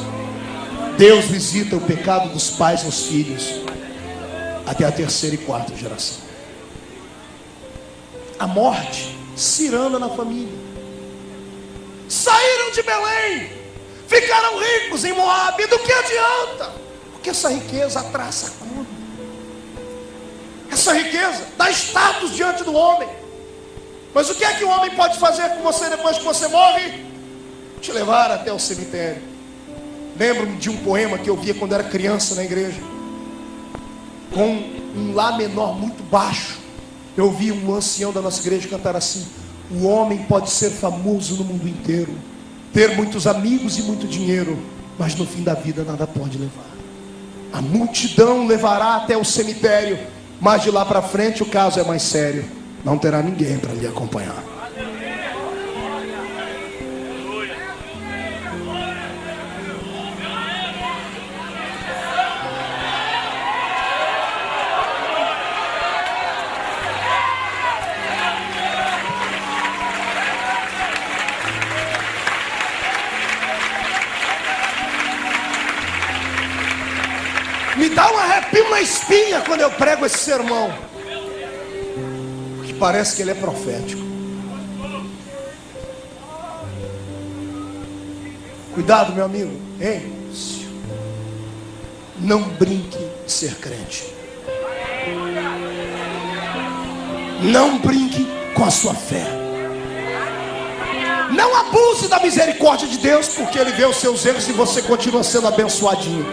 Speaker 2: Deus visita o pecado dos pais nos filhos até a terceira e quarta geração. A morte ciranda na família. Saíram de Belém, ficaram ricos em Moabe. Do que adianta? Porque essa riqueza traça como? Essa riqueza dá status diante do homem. Mas o que é que o homem pode fazer com você depois que você morre? Te levar até o cemitério. Lembro-me de um poema que eu via quando era criança na igreja, com um lá menor muito baixo. Eu ouvi um ancião da nossa igreja cantar assim: o homem pode ser famoso no mundo inteiro, ter muitos amigos e muito dinheiro, mas no fim da vida nada pode levar. A multidão levará até o cemitério, mas de lá para frente o caso é mais sério. Não terá ninguém para lhe acompanhar. Me dá um arrepio na espinha quando eu prego esse sermão, porque parece que ele é profético. Cuidado, meu amigo. Ei, não brinque de ser crente. Não brinque com a sua fé. Não abuse da misericórdia de Deus, porque Ele vê os seus erros e você continua sendo abençoadinho.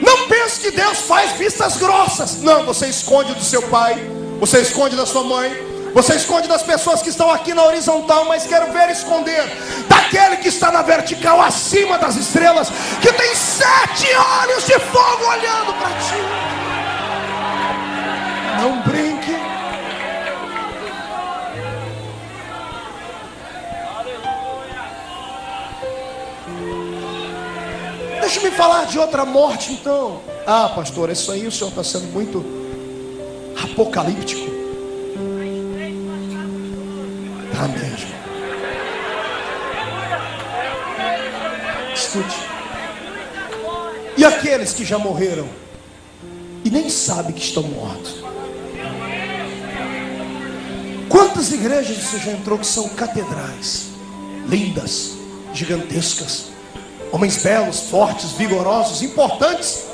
Speaker 2: Não pense que Deus faz vistas grossas. Não, você esconde do seu pai, você esconde da sua mãe, você esconde das pessoas que estão aqui na horizontal, mas quero ver esconder daquele que está na vertical, acima das estrelas, que tem 7 olhos de fogo olhando para ti. Não brinque. Deixa-me falar de outra morte então. Ah, pastor, isso aí o senhor está sendo muito apocalíptico. Tá mesmo. Escute. E aqueles que já morreram e nem sabem que estão mortos? Quantas igrejas você já entrou que são catedrais, lindas, gigantescas, homens belos, fortes, vigorosos, importantes,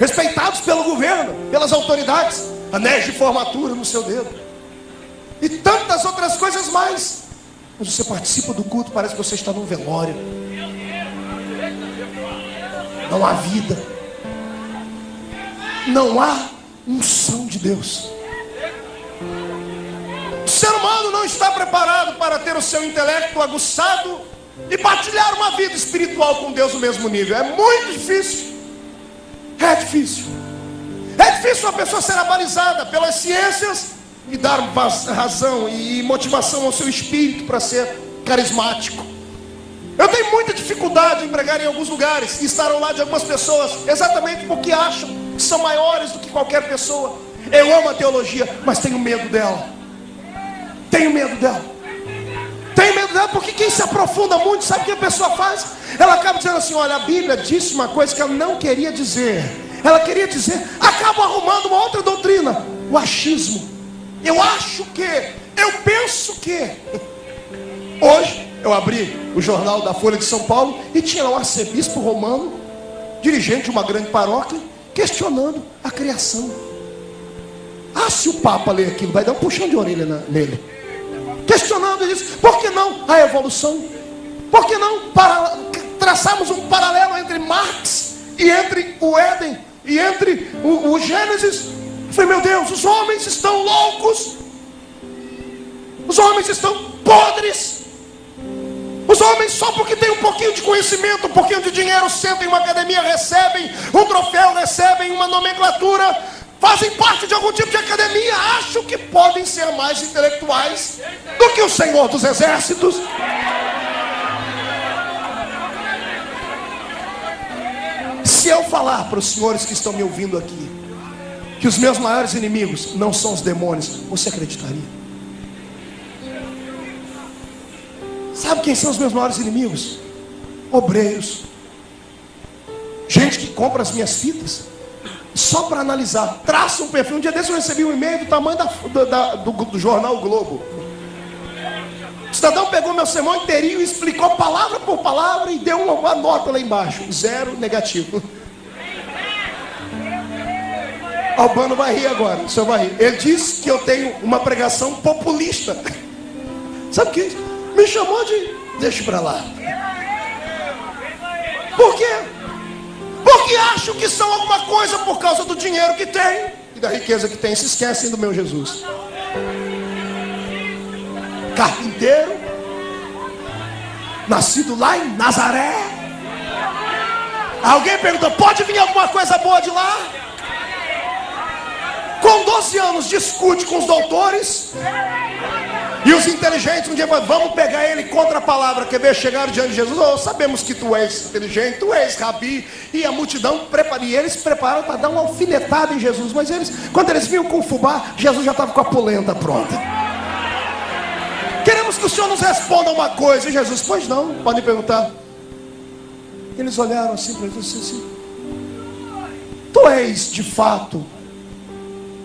Speaker 2: respeitados pelo governo, pelas autoridades, anéis de formatura no seu dedo e tantas outras coisas mais. Mas você participa do culto, parece que você está num velório. Não há vida, não há unção de Deus. O ser humano não está preparado para ter o seu intelecto aguçado e partilhar uma vida espiritual com Deus no mesmo nível. É muito difícil. É difícil. É difícil uma pessoa ser abalizada pelas ciências e dar razão e motivação ao seu espírito para ser carismático. Eu tenho muita dificuldade em pregar em alguns lugares e estar ao lado de algumas pessoas exatamente porque acham que são maiores do que qualquer pessoa. Eu amo a teologia, mas tenho medo dela. Tenho medo dela. Tenho medo dela porque quem se aprofunda muito, sabe o que a pessoa faz? Ela acaba dizendo assim: olha, a Bíblia disse uma coisa que ela não queria dizer. Ela queria dizer, acaba arrumando uma outra doutrina, o achismo. Eu acho que, eu penso que. Hoje eu abri o jornal da Folha de São Paulo e tinha lá um arcebispo romano, dirigente de uma grande paróquia, questionando a criação. se o Papa ler aquilo, vai dar um puxão de orelha nele. Questionando, ele diz, por que não a evolução? Por que não traçarmos um paralelo entre Marx e entre o Éden e entre o Gênesis? Eu falei, meu Deus, os homens estão loucos, os homens estão podres. Os homens, só porque tem um pouquinho de conhecimento, um pouquinho de dinheiro, sentam em uma academia, recebem um troféu, recebem uma nomenclatura, fazem parte de algum tipo de academia, acham que podem ser mais intelectuais do que o Senhor dos Exércitos. Se eu falar para os senhores que estão me ouvindo aqui que os meus maiores inimigos não são os demônios, você acreditaria? Sabe quem são os meus maiores inimigos? Obreiros, gente que compra as minhas fitas só para analisar, traça um perfil. Um dia desse eu recebi um e-mail do tamanho do jornal o Globo. O cidadão pegou meu sermão inteirinho e explicou palavra por palavra e deu uma nota lá embaixo, 0 negativo. Albano vai rir agora, o senhor vai rir. Ele disse que eu tenho uma pregação populista. Sabe o que é isso? Me chamou de... deixa pra lá. Por quê? Porque acham que são alguma coisa por causa do dinheiro que tem e da riqueza que tem. Se esquecem do meu Jesus. Carpinteiro, nascido lá em Nazaré. Alguém perguntou, pode vir alguma coisa boa de lá? Com 12 anos discute com os doutores. E os inteligentes um dia falam, vamos pegar ele contra a palavra. Quer ver? Chegaram diante de Jesus, oh, sabemos que tu és inteligente, tu és rabi. E a multidão prepara, e eles se prepararam para dar uma alfinetada em Jesus. Mas eles, quando eles vinham com o fubá, Jesus já estava com a polenta pronta. Queremos que o Senhor nos responda uma coisa. E Jesus, pois não, podem perguntar. Eles olharam assim para Jesus assim, tu és de fato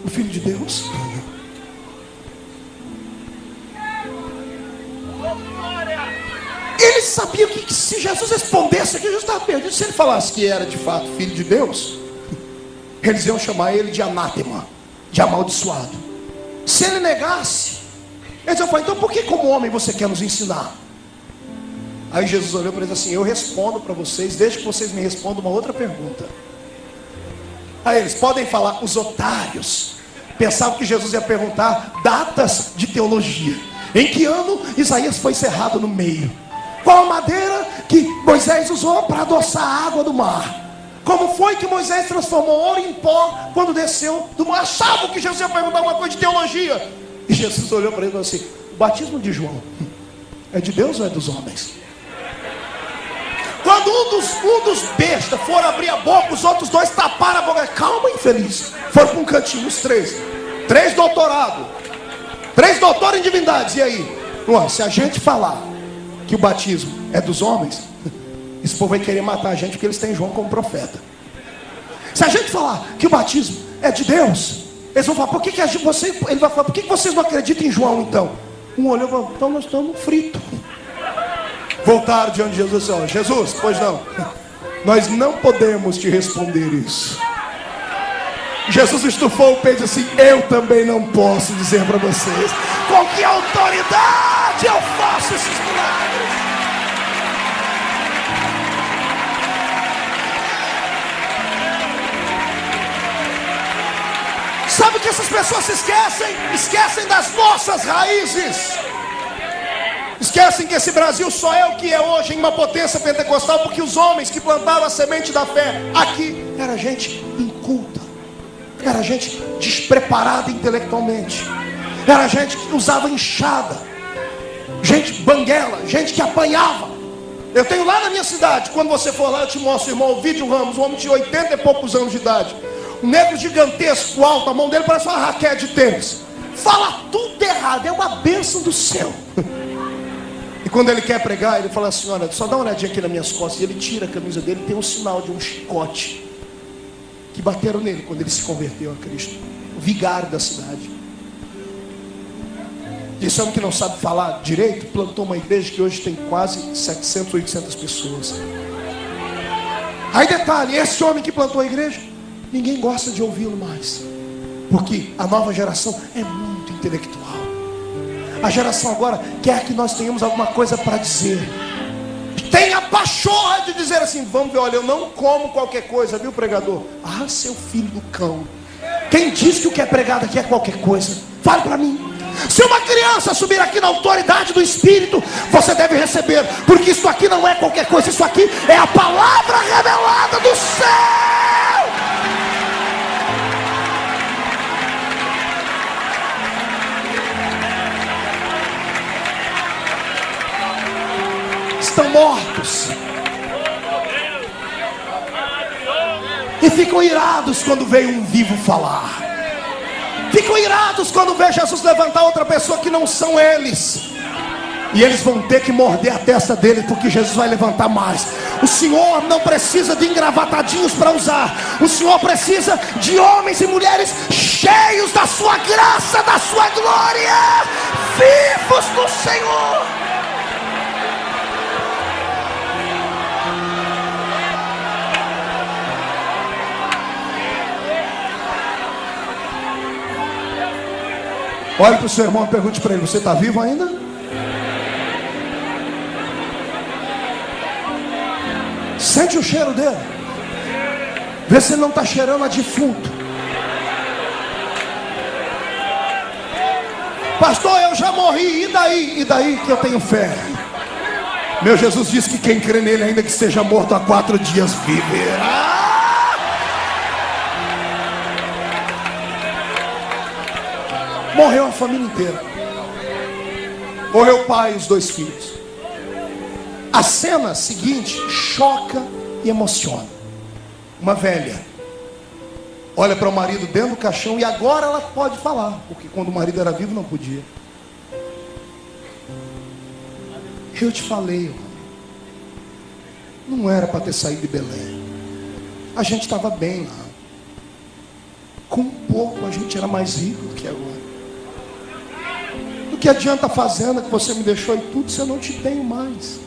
Speaker 2: o Filho de Deus? Eles sabiam que se Jesus respondesse aqui, Jesus estava perdido. Se ele falasse que era de fato Filho de Deus, eles iam chamar ele de anátema, de amaldiçoado. Se ele negasse, eles iam falar, então por que como homem você quer nos ensinar? Aí Jesus olhou para eles assim, eu respondo para vocês, desde que vocês me respondam uma outra pergunta. Aí eles podem falar, os otários pensavam que Jesus ia perguntar datas de teologia. Em que ano Isaías foi cerrado no meio? Qual a madeira que Moisés usou para adoçar a água do mar? Como foi que Moisés transformou ouro em pó quando desceu do mar? Achavam que Jesus ia perguntar uma coisa de teologia. E Jesus olhou para ele e falou assim, o batismo de João é de Deus ou é dos homens? Quando um dos bestas for abrir a boca, os outros dois taparam a boca. Calma, infeliz. Foram para um cantinho, os três doutorados, 3 doutores em divindades. E aí? Se a gente falar que o batismo é dos homens, esse povo vai querer matar a gente porque eles têm João como profeta. Se a gente falar que o batismo é de Deus, eles vão falar, ele vai falar, por que vocês não acreditam em João então? Um olhou e falou, então nós estamos fritos. Voltaram diante de Jesus e disseram, Jesus, pois não, nós não podemos te responder isso. Jesus estufou o peito e disse assim, eu também não posso dizer para vocês com que autoridade eu faço esses milagres. Sabe o que essas pessoas se esquecem? Esquecem das nossas raízes. Esquecem que esse Brasil só é o que é hoje, em uma potência pentecostal, porque os homens que plantaram a semente da fé aqui era gente inculta, era gente despreparada intelectualmente, era gente que usava enxada, gente banguela, gente que apanhava. Eu tenho lá na minha cidade, quando você for lá eu te mostro, irmão, o Vídeo Ramos, um homem de 80 e poucos anos de idade, um negro gigantesco, alto, a mão dele parece uma raquete de tênis, fala tudo errado, é uma bênção do céu. E quando ele quer pregar, ele fala assim, olha, só dá uma olhadinha aqui nas minhas costas. E ele tira a camisa dele, tem um sinal de um chicote que bateram nele quando ele se converteu a Cristo. O vigário da cidade. E esse homem que não sabe falar direito, plantou uma igreja que hoje tem quase 700, 800 pessoas. Aí detalhe, esse homem que plantou a igreja, ninguém gosta de ouvi-lo mais. Porque a nova geração é muito intelectual. A geração agora quer que nós tenhamos alguma coisa para dizer. Tem a pachorra de dizer assim: vamos ver, olha, eu não como qualquer coisa, viu, pregador? Ah, seu filho do cão. Quem diz que o que é pregado aqui é qualquer coisa? Fale para mim. Se uma criança subir aqui na autoridade do Espírito, você deve receber, porque isso aqui não é qualquer coisa, isso aqui é a palavra revelada do céu. Estão mortos e ficam irados quando veio um vivo falar. Ficam irados quando vê Jesus levantar outra pessoa que não são eles. E eles vão ter que morder a testa dele, porque Jesus vai levantar mais. O Senhor não precisa de engravatadinhos para usar. O Senhor precisa de homens e mulheres cheios da sua graça, da sua glória, vivos no Senhor. Olhe para o seu irmão e pergunte para ele: você está vivo ainda? Sente o cheiro dele. Vê se ele não está cheirando a defunto. Pastor, eu já morri, e daí? E daí que eu tenho fé? Meu Jesus disse que quem crê nele, ainda que seja morto há 4 dias, viverá. Morreu a família inteira. Morreu o pai e os 2 filhos. A cena seguinte choca e emociona. Uma velha olha para o marido dentro do caixão, e agora ela pode falar, porque quando o marido era vivo não podia. Eu te falei, não era para ter saído de Belém. A gente estava bem lá. Com pouco a gente era mais rico do que agora. Do que adianta a fazenda que você me deixou e tudo, se eu não te tenho mais?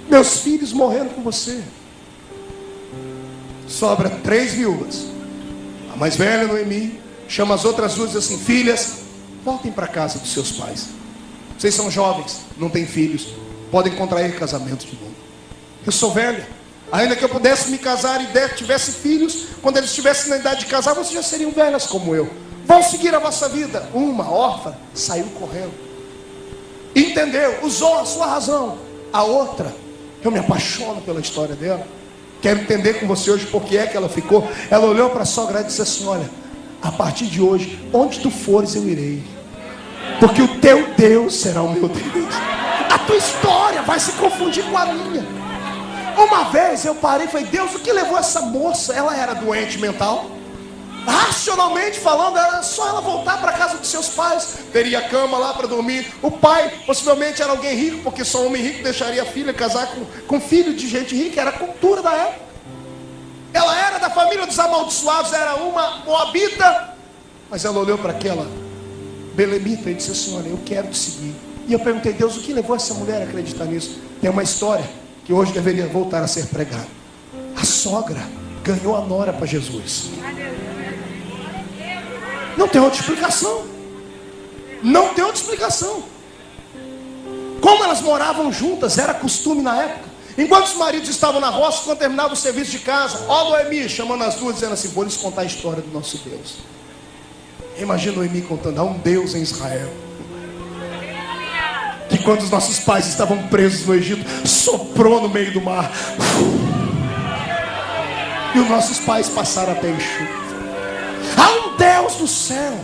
Speaker 2: Meus filhos morreram com você. Sobra 3 viúvas. A mais velha, Noemi, chama as outras 2 e diz assim: filhas, voltem para casa dos seus pais. Vocês são jovens, não têm filhos, podem contrair casamento de novo. Eu sou velha, ainda que eu pudesse me casar e tivesse filhos, quando eles estivessem na idade de casar, vocês já seriam velhas como eu. Vão seguir a vossa vida. Uma órfã saiu correndo, entendeu, usou a sua razão. A outra, eu me apaixono pela história dela. Quero entender com você hoje por que é que ela ficou. Ela olhou para a sogra e disse assim: olha, a partir de hoje, onde tu fores eu irei, porque o teu Deus será o meu Deus. A tua história vai se confundir com a minha. Uma vez eu parei e falei: Deus, o que levou essa moça? Ela era doente mental. Racionalmente falando, era só ela voltar para a casa dos seus pais, teria cama lá para dormir. O pai possivelmente era alguém rico, porque só homem rico deixaria a filha casar com filho de gente rica. Era a cultura da época. Ela era da família dos amaldiçoados, era uma moabita. Mas ela olhou para aquela belemita e disse assim: olha, eu quero te seguir. E eu perguntei: Deus, o que levou essa mulher a acreditar nisso? Tem uma história que hoje deveria voltar a ser pregada. A sogra ganhou a nora para Jesus. Não tem outra explicação. Não tem outra explicação. Como elas moravam juntas, era costume na época. Enquanto os maridos estavam na roça, quando terminava o serviço de casa, ó Noemi, chamando as 2, dizendo assim: vou lhes contar a história do nosso Deus. Imagina Noemi contando: há um Deus em Israel, que quando os nossos pais estavam presos no Egito, soprou no meio do mar, e os nossos pais passaram até enxuto. Há um Deus do céu,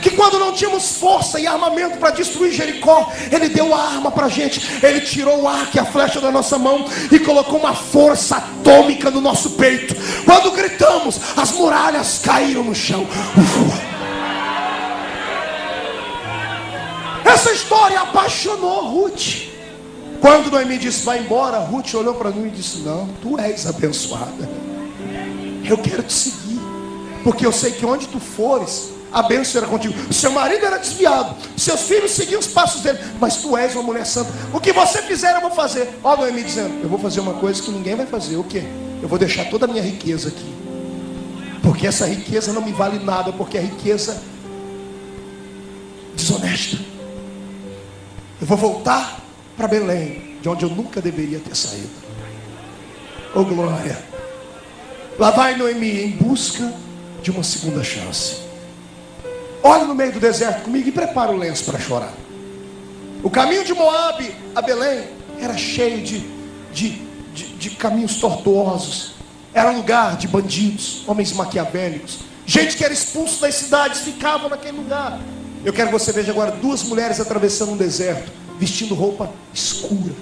Speaker 2: que quando não tínhamos força e armamento para destruir Jericó, Ele deu a arma para a gente. Ele tirou o arco e a flecha da nossa mão e colocou uma força atômica no nosso peito. Quando gritamos, as muralhas caíram no chão. Essa história apaixonou Ruth. Quando Noemi disse: vai embora, Ruth olhou para mim e disse: não, tu és abençoada. Eu quero te seguir, porque eu sei que onde tu fores, a bênção era contigo. Seu marido era desviado, seus filhos seguiam os passos dele, mas tu és uma mulher santa. O que você fizer eu vou fazer. Ó Noemi dizendo: eu vou fazer uma coisa que ninguém vai fazer. O quê? Eu vou deixar toda a minha riqueza aqui. porque essa riqueza não me vale nada, porque é riqueza desonesta. Eu vou voltar para Belém, de onde eu nunca deveria ter saído. Oh glória! Lá vai Noemi em busca de uma segunda chance. Olha no meio do deserto comigo e prepara o lenço para chorar. O caminho de Moabe a Belém era cheio de caminhos tortuosos. Era um lugar de bandidos, homens maquiavélicos, gente que era expulso das cidades, ficavam naquele lugar. Eu quero que você veja agora duas mulheres atravessando um deserto, vestindo roupa escura,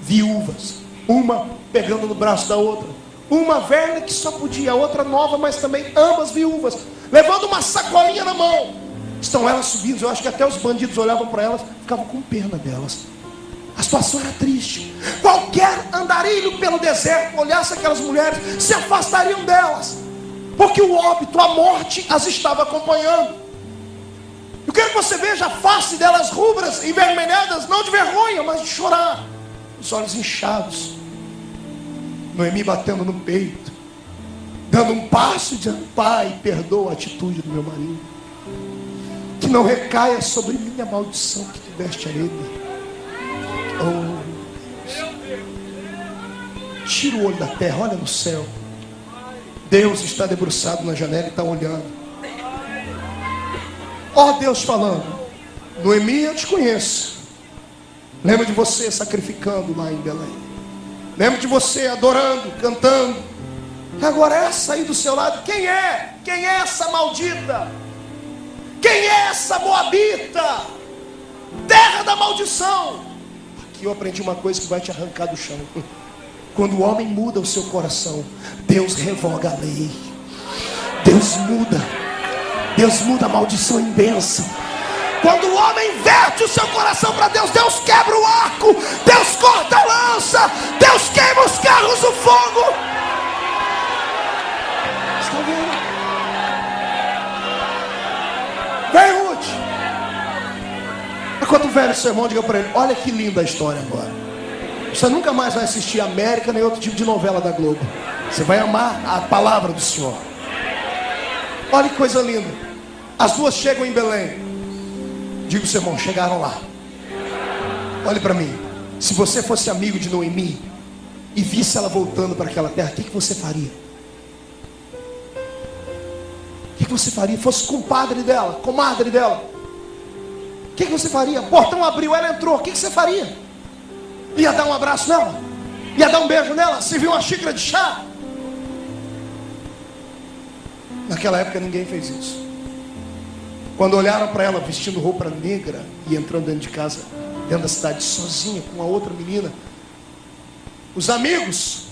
Speaker 2: viúvas, uma pegando no braço da outra, uma velha que só podia, a outra nova, mas também ambas viúvas, levando uma sacolinha na mão. Estão elas subindo, eu acho que até os bandidos olhavam para elas, ficavam com pena delas. A situação era triste. Qualquer andarilho pelo deserto olhasse aquelas mulheres, se afastariam delas, porque o óbito, a morte as estava acompanhando. Eu quero que você veja a face delas rubras, envermelhadas, não de vergonha, mas de chorar, os olhos inchados. Noemi batendo no peito, dando um passo e dizendo: Pai, perdoa a atitude do meu marido, que não recaia sobre mim a maldição que tu deste a ele. Oh, tira o olho da terra, olha no céu. Deus está debruçado na janela e está olhando. Ó Deus falando: Noemi, eu te conheço. Lembro de você sacrificando lá em Belém. Lembro de você adorando, cantando. Agora essa aí do seu lado, quem é? Quem é essa maldita? Quem é essa moabita? Terra da maldição. Aqui eu aprendi uma coisa que vai te arrancar do chão. Quando o homem muda o seu coração, Deus revoga a lei. Deus muda a maldição em bênção. Quando o homem inverte o seu coração para Deus, Deus quebra o arco, Deus corta a lança, Deus queima os carros do fogo. Está vendo? Vem, Ruth. Enquanto o velho sermão, diga para ele: olha que linda a história agora. Você nunca mais vai assistir América nem outro tipo de novela da Globo. Você vai amar a palavra do Senhor. Olha que coisa linda. As duas chegam em Belém. Diga o seu irmão: chegaram lá. Olhe para mim. Se você fosse amigo de Noemi e visse ela voltando para aquela terra, o que você faria? O que você faria? Fosse compadre dela, comadre dela, o que você faria? O portão abriu, ela entrou, o que você faria? Ia dar um abraço nela? Ia dar um beijo nela? Servir uma xícara de chá? Naquela época ninguém fez isso. Quando olharam para ela vestindo roupa negra e entrando dentro de casa, dentro da cidade, sozinha com a outra menina, os amigos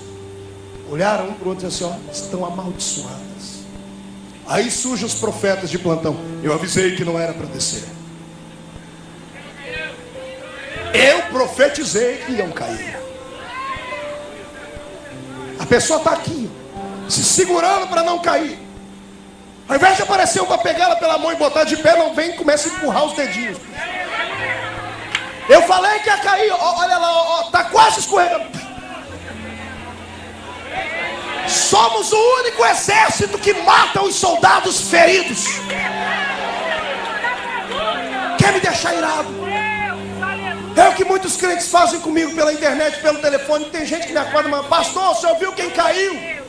Speaker 2: olharam um para o outro e disseram assim: ó, estão amaldiçoadas. Aí surgem os profetas de plantão: eu avisei que não era para descer. Eu profetizei que iam cair. A pessoa está aqui, se segurando para não cair. Ao invés de aparecer um para pegar ela pela mão e botar de pé, não vem e começa a empurrar os dedinhos. Eu falei que ia cair, olha lá, está quase escorregando. Somos o único exército que mata os soldados feridos. Quer me deixar irado? É o que muitos crentes fazem comigo pela internet, pelo telefone. Tem gente que me acorda e fala: pastor, você ouviu quem caiu?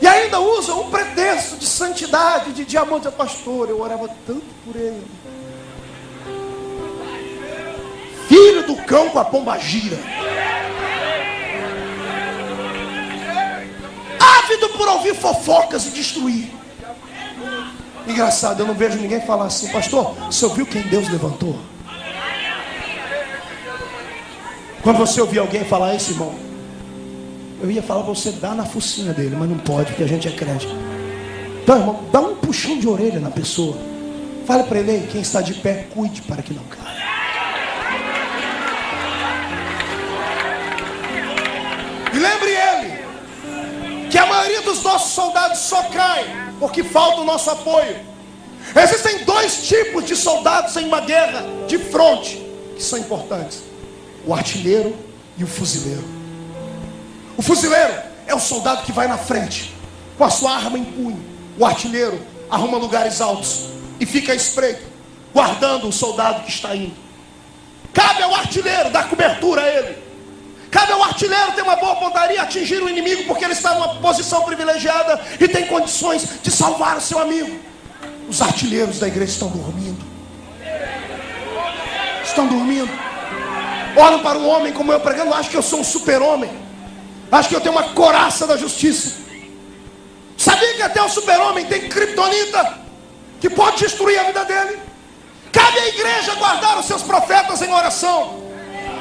Speaker 2: E ainda usa um pretexto de santidade, de amor. Diz: pastor, eu orava tanto por ele. Filho do cão com a pombagira, ávido por ouvir fofocas e destruir. Engraçado, eu não vejo ninguém falar assim: pastor, você ouviu quem Deus levantou? Quando você ouvir alguém falar isso, irmão, eu ia falar para você dar na focinha dele, mas não pode, porque a gente é crente. Então, irmão, dá um puxão de orelha na pessoa. Fale para ele: quem está de pé, cuide para que não caia. E lembre ele que a maioria dos nossos soldados só cai porque falta o nosso apoio. Existem dois tipos de soldados em uma guerra de fronte que são importantes: o artilheiro e o fuzileiro. O fuzileiro é o soldado que vai na frente, com a sua arma em punho. O artilheiro arruma lugares altos e fica à espreita, guardando o soldado que está indo. Cabe ao artilheiro dar cobertura a ele. Cabe ao artilheiro ter uma boa pontaria, atingir o inimigo, porque ele está numa posição privilegiada e tem condições de salvar o seu amigo. Os artilheiros da igreja estão dormindo. Estão dormindo. Olham para um homem como eu pregando, acham que eu sou um super-homem. Acham que eu tenho uma coraça da justiça. Sabia que até o super-homem tem criptonita que pode destruir a vida dele? Cabe à igreja guardar os seus profetas em oração.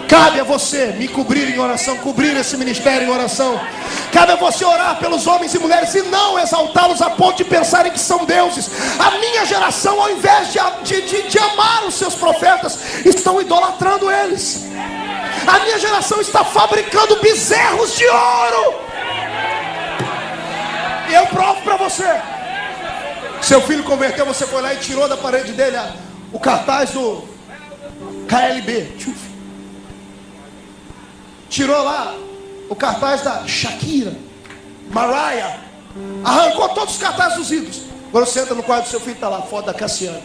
Speaker 2: Cabe a você me cobrir em oração, cobrir esse ministério em oração. Cabe a você orar pelos homens e mulheres e não exaltá-los a ponto de pensarem que são deuses. A minha geração, ao invés de amar os seus profetas, estão idolatrando eles. A minha geração está fabricando bezerros de ouro. E eu provo para você. Seu filho converteu, você foi lá e tirou da parede dele o cartaz do KLB. Tirou lá o cartaz da Shakira, Mariah. Arrancou todos os cartazes dos ídolos. Agora você entra no quarto do seu filho, está lá, foto da Cassiane.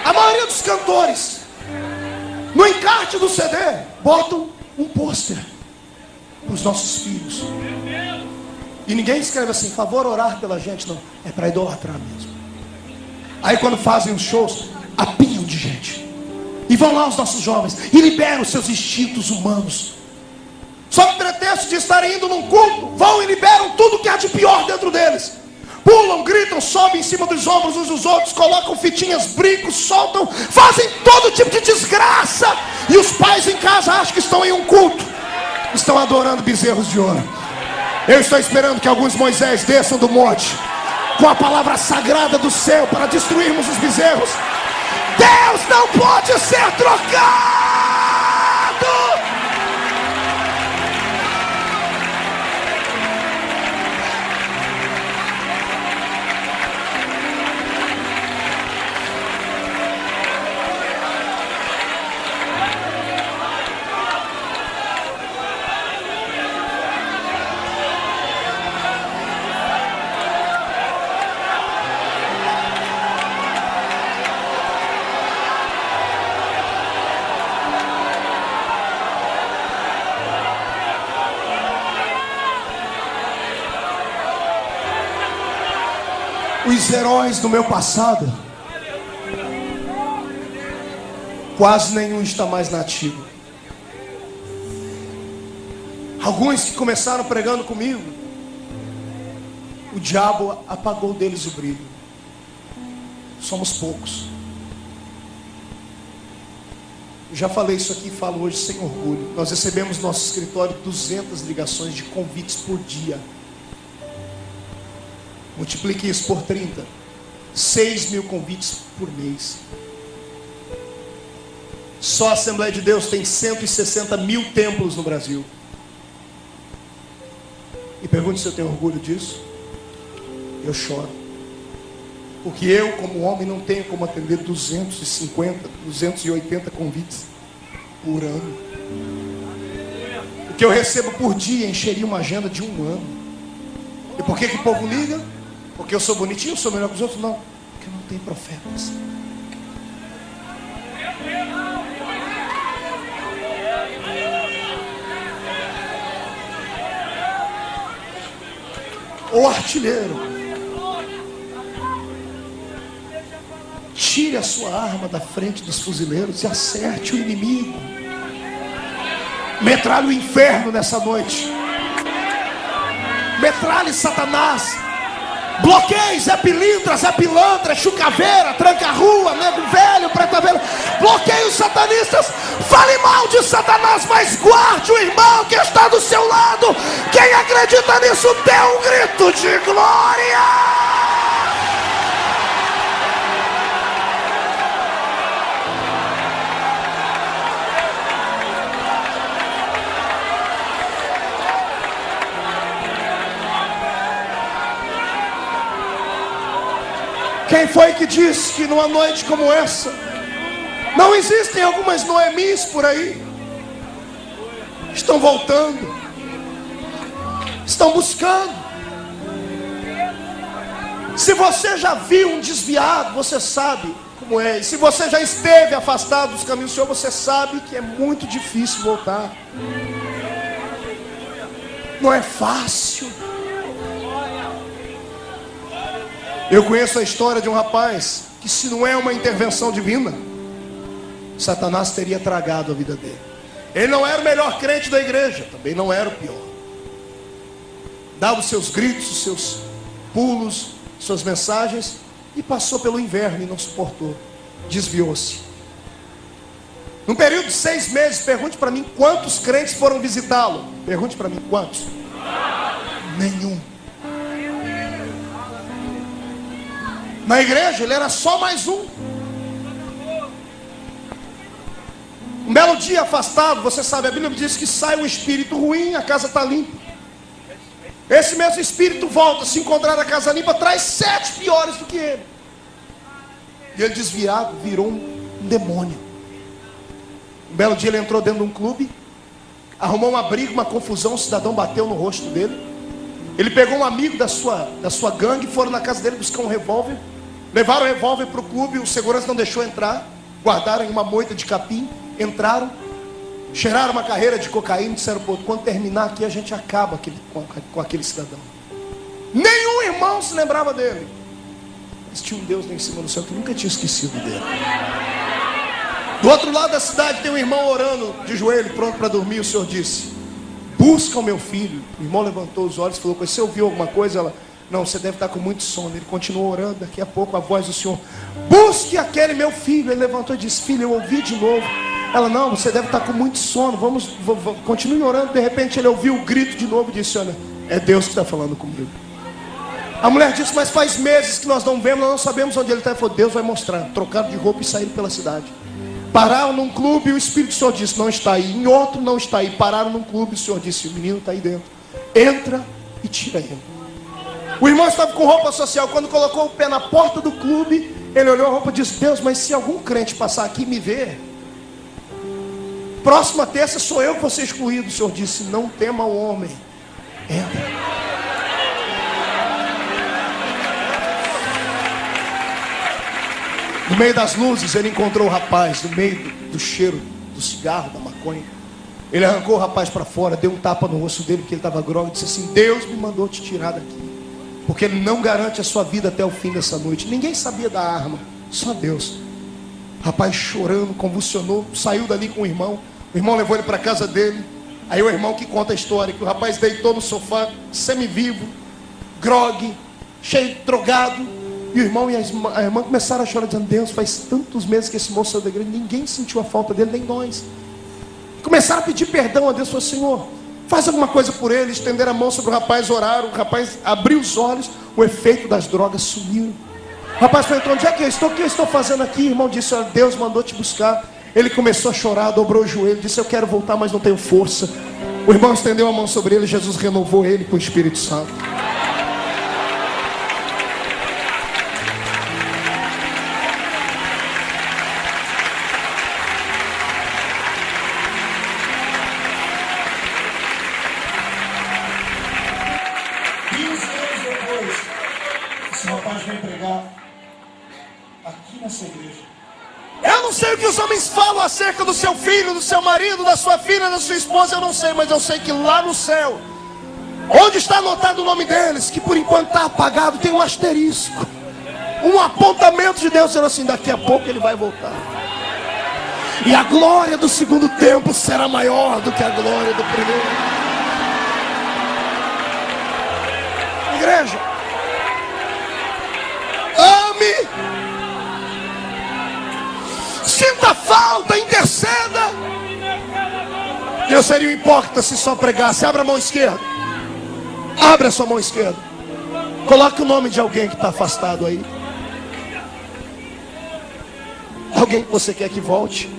Speaker 2: A maioria dos cantores, no encarte do CD, botam um pôster para os nossos filhos. E ninguém escreve assim, favor orar pela gente, não. É para idolatrar mesmo. Aí quando fazem os shows, apinham de gente. E vão lá os nossos jovens e liberam os seus instintos humanos. Sob pretexto de estarem indo num culto, vão e liberam tudo que há de pior dentro deles. Pulam, gritam, sobem em cima dos ombros uns dos outros, colocam fitinhas, brincos, soltam, fazem todo tipo de desgraça. E os pais em casa acham que estão em um culto. Estão adorando bezerros de ouro. Eu estou esperando que alguns Moisés desçam do monte com a palavra sagrada do céu para destruirmos os bezerros. Deus não pode ser trocado. Os heróis do meu passado, quase nenhum está mais nativo. Alguns que começaram pregando comigo, o diabo apagou deles o brilho. Somos poucos. Eu já falei isso aqui e falo hoje sem orgulho. Nós recebemos no nosso escritório 200 ligações de convites por dia. Multiplique isso por 30. 6.000 convites por mês. Só a Assembleia de Deus tem 160 mil templos no Brasil. E pergunte se eu tenho orgulho disso. Eu choro. Porque eu, como homem, não tenho como atender 250, 280 convites por ano. O que eu recebo por dia encheria uma agenda de um ano. E por que o povo liga? Porque eu sou bonitinho, eu sou melhor que os outros? Não, porque não tem profetas. O artilheiro, tire a sua arma da frente dos fuzileiros e acerte o inimigo. Metralhe o inferno nessa noite. Metralhe Satanás. Bloqueie Zé Pilintra, Zé Pilantra, Chucaveira, Tranca-Rua, Nego Velho, Preta Velha. Bloqueie os satanistas. Fale mal de Satanás, mas guarde o irmão que está do seu lado. Quem acredita nisso, dê um grito de glória. Quem foi que disse que numa noite como essa Não existem algumas Noemis por aí? Estão voltando, estão buscando. Se você já viu um desviado, você sabe como é. E se você já esteve afastado dos caminhos do Senhor, você sabe que é muito difícil voltar. Não é fácil. Eu conheço a história de um rapaz que, se não é uma intervenção divina, Satanás teria tragado a vida dele. Ele não era o melhor crente da igreja, também não era o pior. Dava os seus gritos, os seus pulos, suas mensagens, e passou pelo inverno e não suportou. Desviou-se. Num período de 6 meses, pergunte para mim quantos crentes foram visitá-lo. Pergunte para mim quantos. Nenhum. Na igreja ele era só mais um. Um belo dia afastado, você sabe, a Bíblia diz que sai um espírito ruim, a casa está limpa. Esse mesmo espírito volta, se encontrar a casa limpa, traz 7 piores do que ele. E ele, desviado, virou um demônio. Um belo dia ele entrou dentro de um clube, arrumou uma briga, uma confusão, um cidadão bateu no rosto dele. Ele pegou um amigo da sua gangue, foram na casa dele buscar um revólver. Levaram o revólver para o clube, o segurança não deixou entrar. Guardaram em uma moita de capim, entraram, cheiraram uma carreira de cocaína e disseram: pô, quando terminar aqui a gente acaba com aquele cidadão. Nenhum irmão se lembrava dele, mas tinha um Deus lá em cima do céu que nunca tinha esquecido dele. Do outro lado da cidade tem um irmão orando de joelho, pronto para dormir. O Senhor disse: busca o meu filho. O irmão levantou os olhos e falou: você ouviu alguma coisa? Ela: não, você deve estar com muito sono. Ele continuou orando. Daqui a pouco a voz do Senhor: busque aquele meu filho. Ele levantou e disse: filho, eu ouvi de novo. Ela: não, você deve estar com muito sono, vamos, continue orando. De repente ele ouviu o grito de novo e disse: olha, é Deus que está falando comigo. A mulher disse: mas faz meses que nós não vemos, nós não sabemos onde ele está. Ele falou: Deus vai mostrar. Trocaram de roupa e saíram pela cidade. Pararam num clube e o Espírito do Senhor disse: não está aí. Em outro: não está aí. Pararam num clube e o Senhor disse: o menino está aí dentro, entra e tira ele. O irmão estava com roupa social. Quando colocou o pé na porta do clube, ele olhou a roupa e disse: Deus, mas se algum crente passar aqui e me ver, próxima terça sou eu que vou ser excluído. O Senhor disse: não tema o homem, entra. No meio das luzes ele encontrou o rapaz. No meio do cheiro do cigarro, da maconha, ele arrancou o rapaz para fora, deu um tapa no rosto dele porque ele estava grogue, e disse assim: Deus me mandou te tirar daqui, porque Ele não garante a sua vida até o fim dessa noite. Ninguém sabia da arma, só Deus. O rapaz, chorando, convulsionou, saiu dali com o irmão. O irmão levou ele para a casa dele. Aí o irmão que conta a história, que o rapaz deitou no sofá, semivivo, grogue, cheio, drogado. E o irmão e a irmã começaram a chorar, dizendo: Deus, faz tantos meses que esse moço saiu da igreja, ninguém sentiu a falta dele, nem nós. Começaram a pedir perdão a Deus. Falou: Senhor, faz alguma coisa por ele. Estenderam a mão sobre o rapaz, oraram. O rapaz abriu os olhos, o efeito das drogas sumiu. O rapaz perguntou: onde é que eu estou? O que eu estou fazendo aqui? O irmão disse: olha, Deus mandou te buscar. Ele começou a chorar, dobrou o joelho, disse: eu quero voltar, mas não tenho força. O irmão estendeu a mão sobre ele, Jesus renovou ele com o Espírito Santo. Eu não sei o que os homens falam acerca do seu filho, do seu marido, da sua filha, da sua esposa. Eu não sei, mas eu sei que lá no céu, onde está anotado o nome deles, que por enquanto está apagado, tem um asterisco, um apontamento de Deus dizendo assim: daqui a pouco ele vai voltar. E a glória do segundo tempo será maior do que a glória do primeiro. Igreja, ame. Sinta falta, interceda. Eu seria um hipócrita se só pregasse. Abra a mão esquerda. Abra a sua mão esquerda. Coloque o nome de alguém que está afastado aí. Alguém que você quer que volte.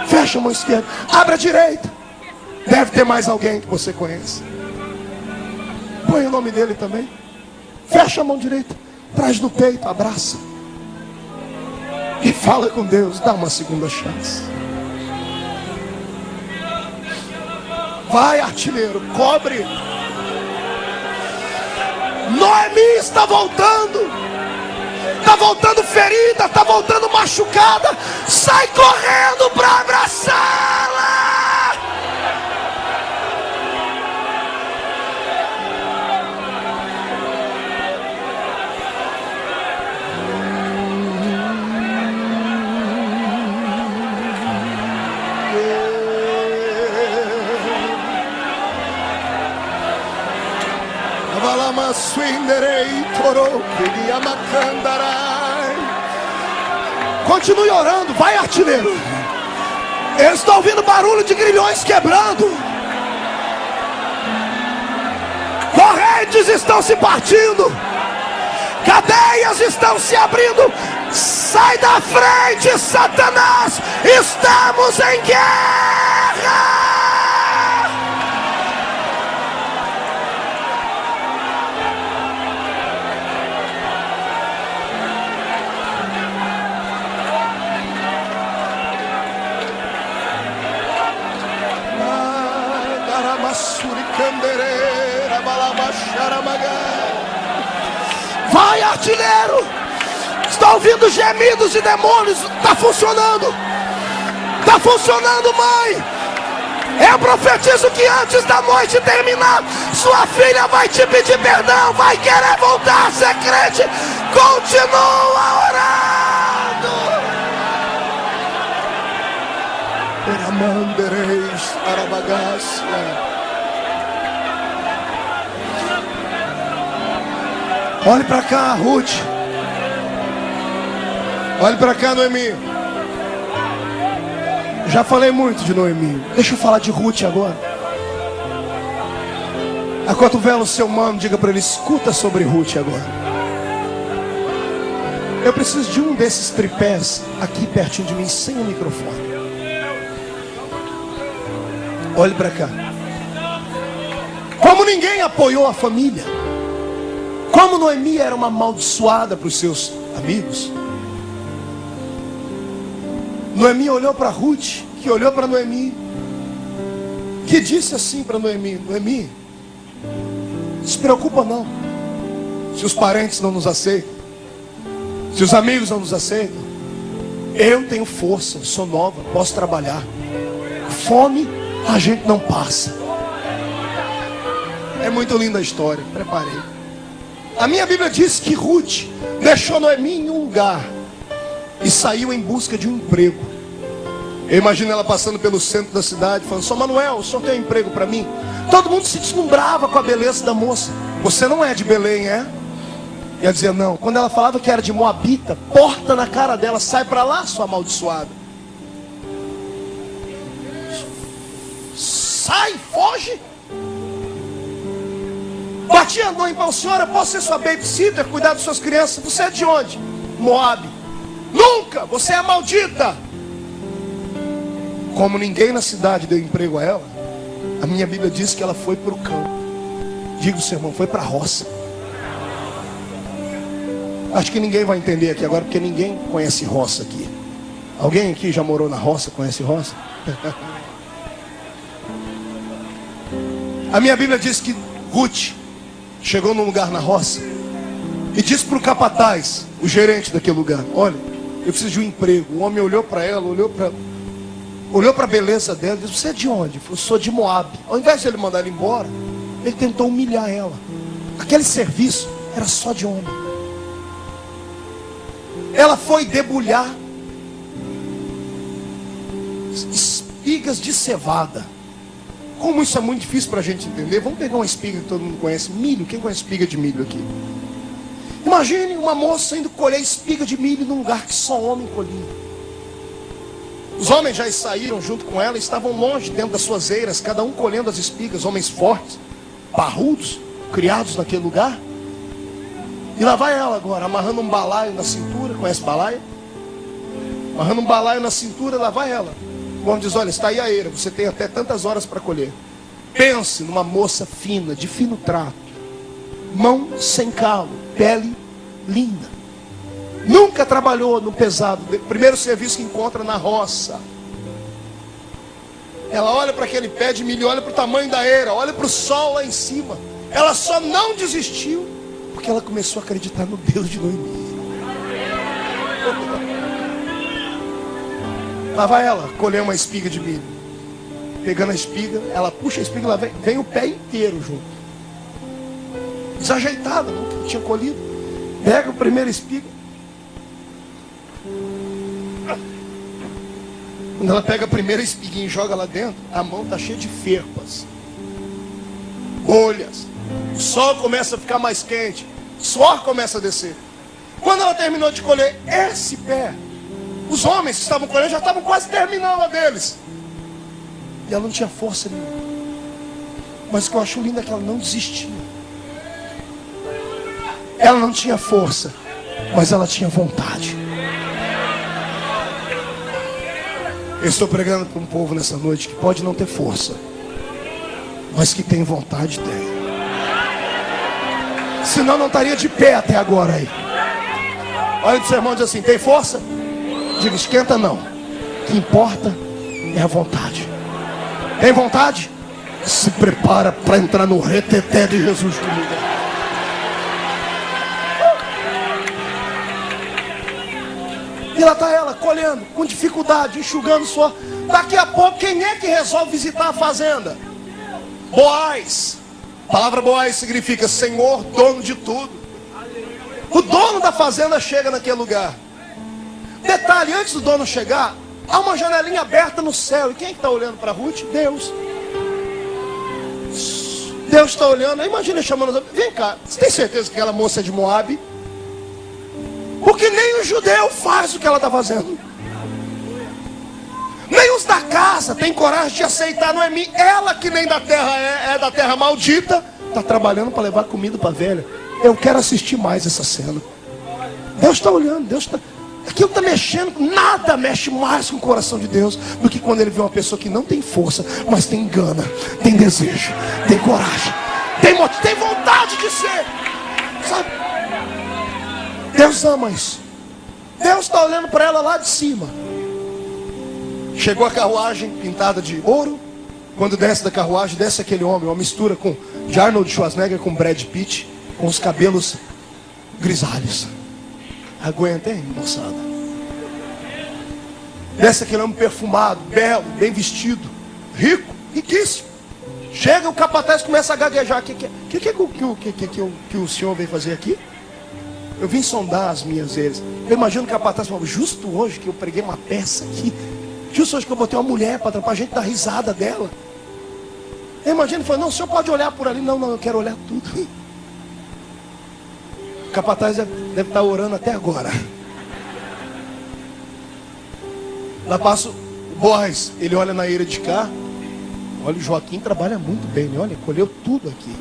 Speaker 2: Fecha a mão esquerda. Abra a direita. Deve ter mais alguém que você conhece. Põe o nome dele também. Fecha a mão direita. Traz no peito, abraça. E fala com Deus, dá uma segunda chance. Vai, artilheiro, cobre. Noemi está voltando. Está voltando ferida, está voltando machucada. Sai correndo para abraçá-la. Continue orando, vai, artilheiro. Eu estou ouvindo barulho de grilhões quebrando. Correntes estão se partindo. Cadeias estão se abrindo. Sai da frente, Satanás. Estamos em guerra. Vai, artilheiro. Estou ouvindo gemidos de demônios. Está funcionando. Está funcionando, mãe. Eu profetizo que antes da noite terminar, sua filha vai te pedir perdão, vai querer voltar a ser crente. Continua orando. Peramandereis arabagacia. Olhe para cá, Ruth. Olhe para cá, Noemi. Já falei muito de Noemi. Deixa eu falar de Ruth agora. Acotovela o seu mano, diga para ele, escuta sobre Ruth agora. Eu preciso de um desses tripés aqui pertinho de mim, sem o microfone. Olhe para cá. Como ninguém apoiou a família, como Noemi era uma amaldiçoada para os seus amigos, Noemi olhou para Ruth, que olhou para Noemi, que disse assim para Noemi: Noemi, não se preocupa não. Se os parentes não nos aceitam, se os amigos não nos aceitam, eu tenho força, sou nova, posso trabalhar. Fome a gente não passa. É muito linda a história, preparei. A minha Bíblia diz que Ruth deixou Noemi em um lugar e saiu em busca de um emprego. Eu imagino ela passando pelo centro da cidade, falando: São Manuel, o senhor tem um emprego para mim? Todo mundo se deslumbrava com a beleza da moça. Você não é de Belém, é? E ela dizia não. Quando ela falava que era de Moabita, porta na cara dela: sai para lá, sua amaldiçoada. Sai, foge. Batia a mão e falou: senhora, posso ser sua babysitter, cuidar das suas crianças? Você é de onde? Moab. Nunca, você é maldita. Como ninguém na cidade deu emprego a ela, a minha Bíblia diz que ela foi para o campo. Diga o seu irmão, foi para a roça. Acho que ninguém vai entender aqui agora, porque ninguém conhece roça aqui. Alguém aqui já morou na roça, conhece roça? A minha Bíblia diz que Ruth chegou num lugar na roça e disse para o capataz, o gerente daquele lugar: olha, eu preciso de um emprego. O homem olhou para ela, olhou para a beleza dela e disse: você é de onde? Eu sou de Moab. Ao invés de ele mandar ela embora, ele tentou humilhar ela. Aquele serviço era só de homem. Ela foi debulhar espigas de cevada. Como isso é muito difícil para a gente entender, vamos pegar uma espiga que todo mundo conhece. Milho, quem conhece espiga de milho aqui? Imagine uma moça indo colher espiga de milho num lugar que só homem colhia. Os homens já saíram junto com ela e estavam longe dentro das suas eiras, cada um colhendo as espigas. Homens fortes, parrudos, criados naquele lugar. E lá vai ela agora, amarrando um balaio na cintura. Conhece balaio? Amarrando um balaio na cintura, lá vai ela. O homem diz: olha, está aí a eira, você tem até tantas horas para colher. Pense numa moça fina, de fino trato, mão sem calo, pele linda.
Speaker 1: Nunca trabalhou no pesado. Primeiro serviço que encontra na roça. Ela olha para aquele pé de milho, olha para o tamanho da eira, olha para o sol lá em cima. Ela só não desistiu porque ela começou a acreditar no Deus de Noemi. Lá vai ela colher uma espiga de milho. Pegando a espiga, ela puxa a espiga, lá vem o pé inteiro junto. Desajeitada, não tinha colhido. Pega a primeira espiga. Quando ela pega a primeira espiguinha e joga lá dentro, a mão está cheia de ferpas, bolhas. O sol começa a ficar mais quente, o suor começa a descer. Quando ela terminou de colher esse pé, os homens que estavam colhendo já estavam quase terminando a deles. E ela não tinha força nenhuma. Mas o que eu acho lindo é que ela não desistia. Ela não tinha força, mas ela tinha vontade. Eu estou pregando para um povo nessa noite que pode não ter força, mas que tem vontade, tem. Senão não estaria de pé até agora aí. Olha para o seu irmão e diz assim: tem força? Diga, esquenta não. O que importa é a vontade. Tem vontade? Se prepara para entrar no reteté de Jesus comigo. E lá está ela, colhendo, com dificuldade, enxugando suor. Daqui a pouco, quem é que resolve visitar a fazenda? Boaz. A palavra Boaz significa Senhor, dono de tudo. O dono da fazenda chega naquele lugar. Detalhe, antes do dono chegar, há uma janelinha aberta no céu. E quem é que está olhando para Ruth? Deus. Deus está olhando. Imagina chamando, vem cá, você tem certeza que aquela moça é de Moabe? Porque nem o judeu faz o que ela está fazendo. Nem os da casa têm coragem de aceitar Noemi. Ela que nem da terra é da terra maldita, está trabalhando para levar comida para a velha. Eu quero assistir mais essa cena. Deus está olhando, Deus está... Aquilo está mexendo, nada mexe mais com o coração de Deus do que quando Ele vê uma pessoa que não tem força, mas tem gana, tem desejo, tem coragem, tem vontade de ser, sabe? Deus ama isso. Deus está olhando para ela lá de cima. Chegou a carruagem pintada de ouro. Quando desce da carruagem, desce aquele homem, uma mistura de Arnold Schwarzenegger com Brad Pitt, com os cabelos grisalhos. Aguenta, hein, moçada? Desce aquele homem perfumado, belo, bem vestido, rico, riquíssimo. Chega o capataz e começa a gaguejar. Que o senhor veio fazer aqui? Eu vim sondar as minhas vezes. Eu imagino que o capataz falou: justo hoje que eu preguei uma peça aqui, justo hoje que eu botei uma mulher para a gente dar risada dela. Eu imagino, ele falou: não, o senhor pode olhar por ali. Não, eu quero olhar tudo. O capataz deve estar orando até agora. Lá passa o Boaz, ele olha na eira de cá. Olha, o Joaquim trabalha muito bem, né? Olha, colheu tudo aqui.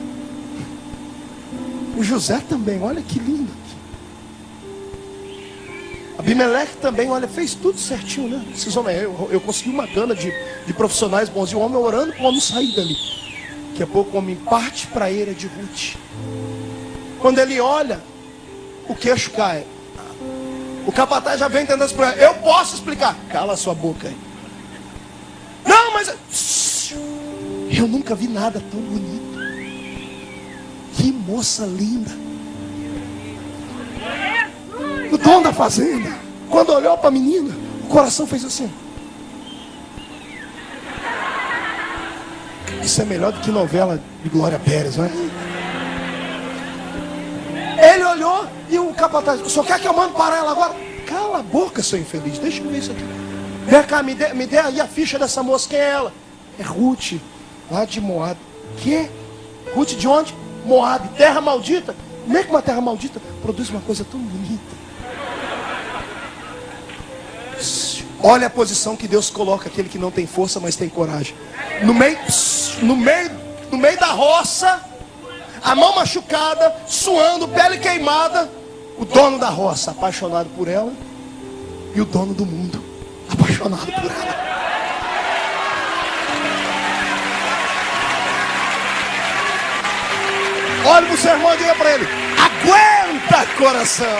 Speaker 1: O José também, olha que lindo aqui. Abimeleque também, olha, fez tudo certinho, né? Esses homens, eu consegui uma gana de profissionais bons. E o homem orando para o homem sair dali. Daqui a pouco o homem parte para a eira de Ruth. Quando ele olha, o queixo cai. O capataz já vem tentando explicar. Eu posso explicar. Cala a sua boca aí. Não, mas... eu nunca vi nada tão bonito. Que moça linda. O dono da fazenda, quando olhou para a menina, o coração fez assim. Isso é melhor do que novela de Glória Pérez, não é? Ele olhou e o capataz: o senhor quer que eu mande parar ela agora? Cala a boca, seu infeliz, deixa eu ver isso aqui. Vem cá, me dê aí a ficha dessa moça. Quem é ela? É Ruth, lá de Moabe. Que? Ruth de onde? Moabe, terra maldita. Como é que uma terra maldita produz uma coisa tão bonita? Olha a posição que Deus coloca aquele que não tem força, mas tem coragem. No meio da roça, a mão machucada, suando, pele queimada, o dono da roça, apaixonado por ela, e o dono do mundo, apaixonado por ela. Olha para o seu irmão e diga para ele: aguenta, coração.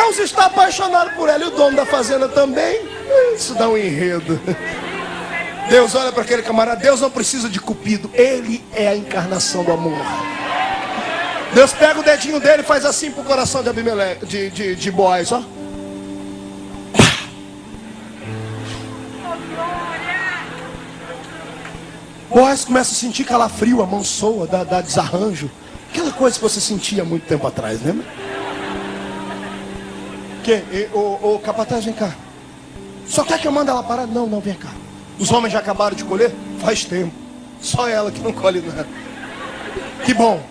Speaker 2: Deus está apaixonado por ela e o dono da fazenda também. Isso dá um enredo. Deus olha para aquele camarada. Deus não precisa de cupido. Ele é a encarnação do amor. Deus pega o dedinho dele e faz assim pro coração de Abimeleque, de Boaz, ó. Boaz começa a sentir calafrio, a mão soa, dá desarranjo. Aquela coisa que você sentia há muito tempo atrás, lembra? Ô capataz, vem cá. Só quer que eu mande ela parar? Não, vem cá. Os homens já acabaram de colher? Faz tempo. Só ela que não colhe nada. Que bom.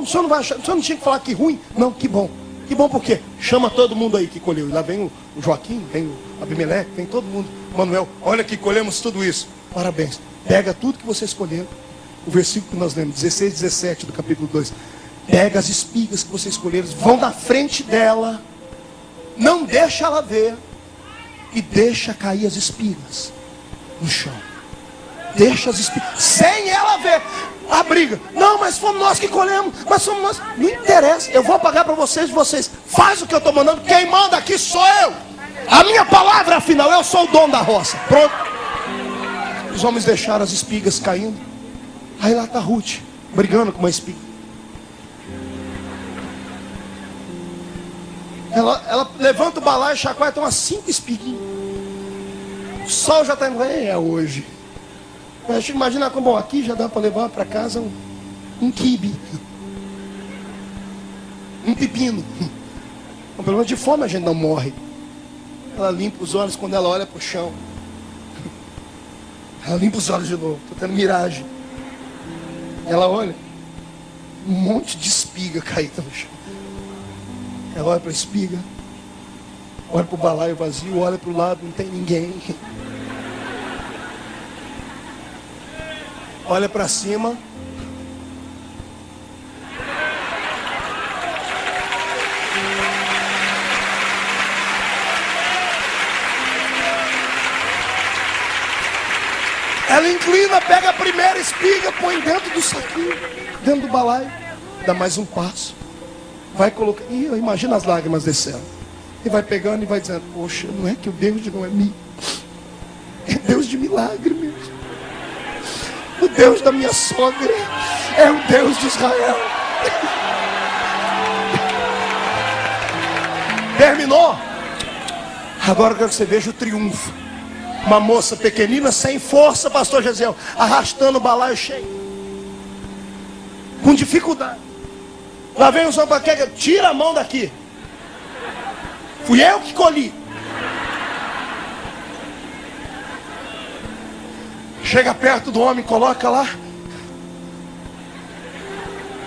Speaker 2: O senhor não vai achar, o senhor não tinha que falar que ruim? Não, que bom. Que bom por quê? Chama todo mundo aí que colheu. E lá vem o Joaquim, vem o Abimeleque, vem todo mundo. Manuel, olha que colhemos tudo isso. Parabéns. Pega tudo que vocês escolheram. O versículo que nós lemos, 16, 17 do capítulo 2. Pega as espigas que vocês escolheram, vão na frente dela. Não deixa ela ver. E deixa cair as espigas no chão. Deixa as espigas, sem ela ver. A briga, não, mas fomos nós que colhemos. Mas somos nós, não interessa. Eu vou pagar para vocês. Faz o que eu estou mandando. Quem manda aqui sou eu. A minha palavra, afinal, eu sou o dono da roça. Pronto. Os homens deixaram as espigas caindo. Aí lá está Ruth, brigando com uma espiga. Ela levanta o balaio e chacoalha, tem umas 5 espiguinhas. O sol já está indo. É hoje. Imagina como aqui já dá para levar para casa um quibe. Um pepino. Pelo menos de fome a gente não morre. Ela limpa os olhos quando ela olha para o chão. Ela limpa os olhos de novo. Estou tendo miragem. Ela olha. Um monte de espiga caída no chão. Ela olha para a espiga. Olha para o balaio vazio. Olha para o lado. Não tem ninguém. Olha para cima. Ela inclina, pega a primeira espiga, põe dentro do saquinho, dentro do balaio, dá mais um passo, vai colocar, e imagina as lágrimas descendo, e vai pegando e vai dizendo, poxa, não é que o Deus de Noemi é Deus de milagre mesmo. O Deus da minha sogra é o Deus de Israel. Terminou? Agora eu quero que você veja o triunfo. Uma moça pequenina, sem força, pastor Gesiel, arrastando o balaio cheio, com dificuldade. Lá vem o Zompaquega, tira a mão daqui. Fui eu que colhi. Chega perto do homem, coloca lá.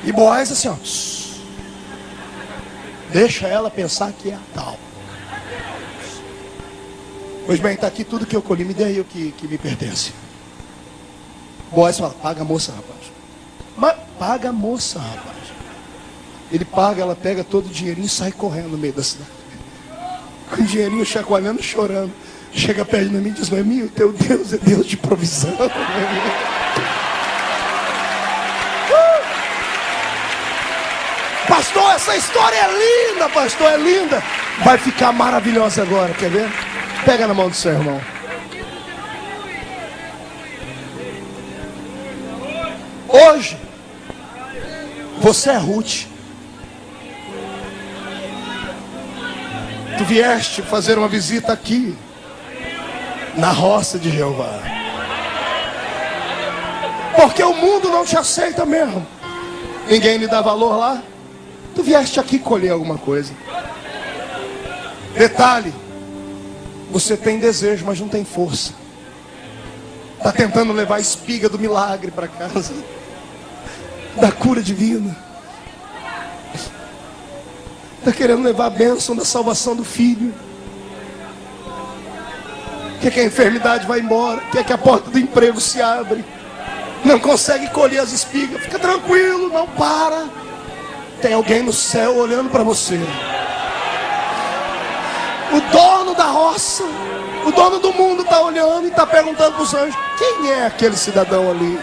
Speaker 2: E Boaz assim, ó. Deixa ela pensar que é a tal. Pois bem, está aqui tudo que eu colhi, me dê aí o que me pertence. Boaz fala, paga a moça, rapaz. Mas paga a moça, rapaz. Ele paga, ela pega todo o dinheirinho e sai correndo no meio da cidade. Com o dinheirinho chacoalhando, chorando. Chega perto de mim e diz, Noemi, o teu Deus é Deus de provisão. Pastor, essa história é linda, pastor, é linda. Vai ficar maravilhosa agora, quer ver? Pega na mão do seu irmão. Hoje, você é Ruth. Tu vieste fazer uma visita aqui, na roça de Jeová. Porque o mundo não te aceita mesmo. Ninguém lhe dá valor lá. Tu vieste aqui colher alguma coisa. Detalhe. Você tem desejo, mas não tem força. Está tentando levar a espiga do milagre para casa. Da cura divina. Está querendo levar a bênção da salvação do filho. Quer que a enfermidade vá embora. Quer que a porta do emprego se abre. Não consegue colher as espigas. Fica tranquilo, não para. Tem alguém no céu olhando para você. O dono da roça, o dono do mundo está olhando e está perguntando para os anjos, quem é aquele cidadão ali?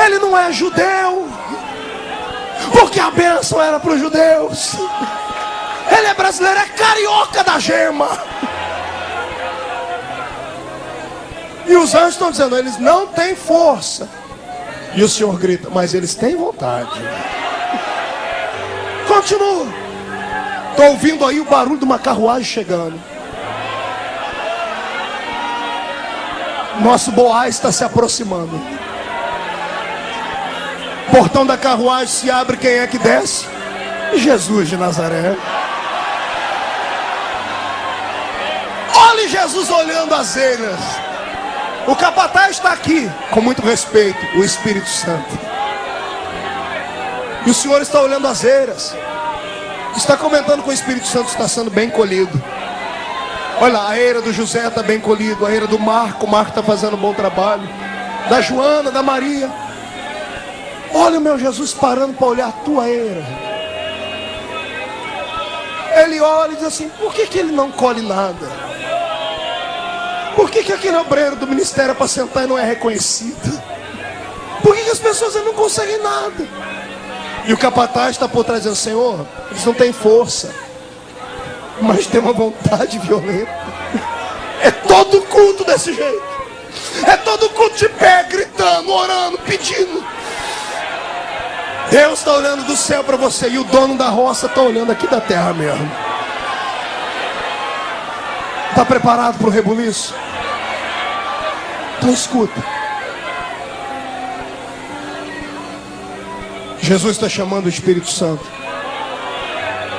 Speaker 2: Ele não é judeu, porque a bênção era para os judeus. Ele é brasileiro, é carioca da gema. E os anjos estão dizendo, eles não têm força. E o Senhor grita, mas eles têm vontade. Continua. Estou ouvindo aí o barulho de uma carruagem chegando. Nosso Boaz está se aproximando. O portão da carruagem se abre, quem é que desce? Jesus de Nazaré. Olhe Jesus olhando as eiras. O capataz está aqui, com muito respeito, o Espírito Santo. E o Senhor está olhando as eiras. Está comentando com o Espírito Santo, está sendo bem colhido. Olha, a eira do José está bem colhido. A eira do Marco, o Marco está fazendo um bom trabalho. Da Joana, da Maria. Olha o meu Jesus parando para olhar a tua eira. Ele olha e diz assim, por que ele não colhe nada? Por que aquele obreiro do ministério é para sentar e não é reconhecido? Por que as pessoas não conseguem nada? E o capataz está por trás dizendo, Senhor, eles não têm força, mas tem uma vontade violenta. É todo culto desse jeito. É todo culto de pé, gritando, orando, pedindo. Deus está olhando do céu para você. E o dono da roça está olhando aqui da terra mesmo. Está preparado para o rebuliço? Então escuta. Jesus está chamando o Espírito Santo.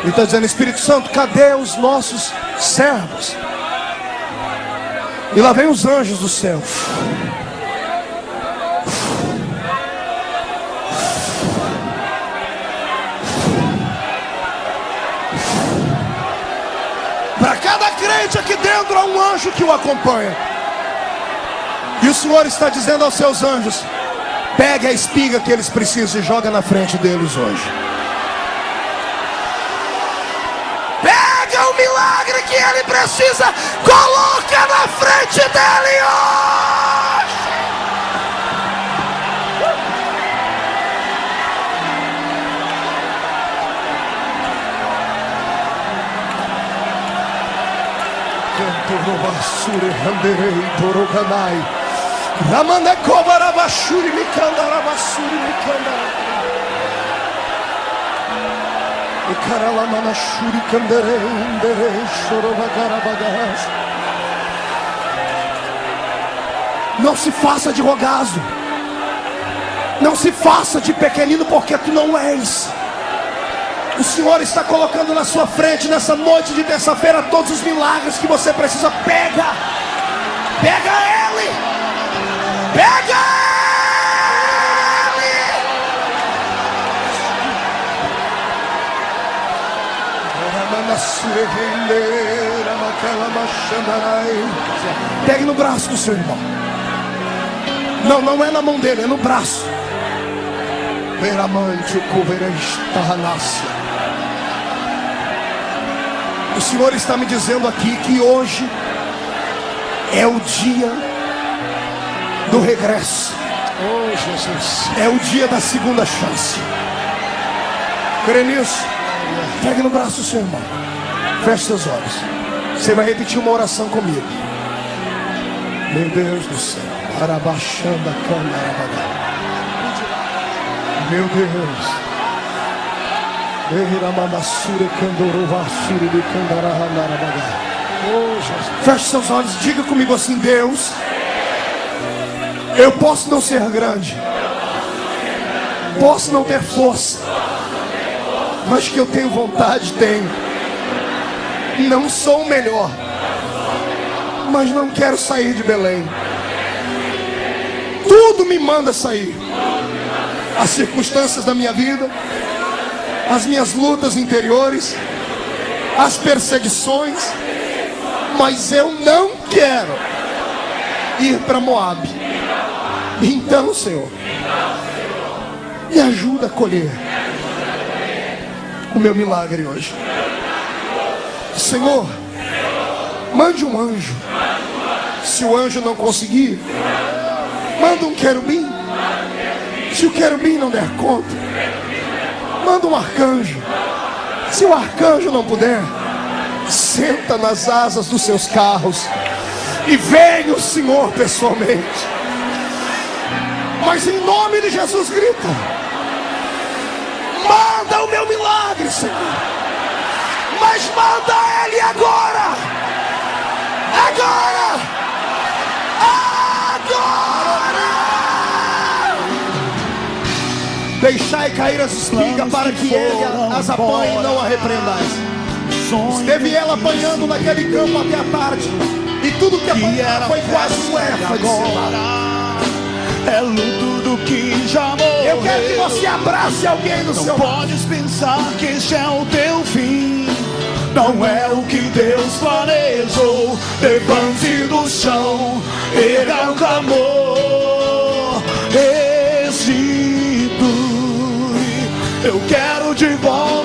Speaker 2: Ele está dizendo, Espírito Santo, cadê os nossos servos? E lá vem os anjos do céu. Para cada crente aqui dentro há um anjo que o acompanha. E o Senhor está dizendo aos seus anjos, pegue a espiga que eles precisam e joga na frente deles hoje. Pega o milagre que ele precisa, coloca na frente dele hoje. Canto no basure randerei toroganai. Ramandekova rabashuri mikanda rabasuri mikanda. Ikaralamana shuri kandere ndere chorobagarabagas. Não se faça de rogazo. Não se faça de pequenino, porque tu não és. O Senhor está colocando na sua frente nessa noite de terça-feira todos os milagres que você precisa. Pega ele. Pega ele. Pegue no braço do seu irmão. Não é na mão dele, é no braço. Veramante o coverestanácia. O Senhor está me dizendo aqui que hoje é o dia do regresso. Oh Jesus. É o dia da segunda chance. Crê nisso? Pegue no braço do seu irmão. Feche seus olhos. Você vai repetir uma oração comigo. Meu Deus do céu. Arabaxanda candarabada. Meu Deus. Feche seus olhos, diga comigo assim: Deus, eu posso não ser grande, posso não ter força, mas que eu tenho vontade, tenho. Não sou o melhor, mas não quero sair de Belém. Tudo me manda sair. As circunstâncias da minha vida, as minhas lutas interiores, as perseguições, mas eu não quero ir para Moabe. Então, Senhor, me ajuda a colher o meu milagre hoje. Senhor, mande um anjo. Se o anjo não conseguir, manda um querubim. Se o querubim não der conta, manda um arcanjo. Se o arcanjo não puder, senta nas asas dos seus carros e vem o Senhor pessoalmente. Mas em nome de Jesus, grita: manda o meu milagre, Senhor. Mas manda Ele agora. Agora. Agora. Deixai cair as espigas para que Ele as apanhe e não a repreendais. Esteve ela apanhando naquele campo até a tarde, e tudo que apanhava foi quase um efa de cevada.
Speaker 3: É luto do que já morreu.
Speaker 2: Eu quero que você abrace alguém no seu
Speaker 3: lado. Não podes pensar que este é o teu fim. Não é o que Deus planejou. Levante do chão, erga o clamor, restitui. Eu quero de volta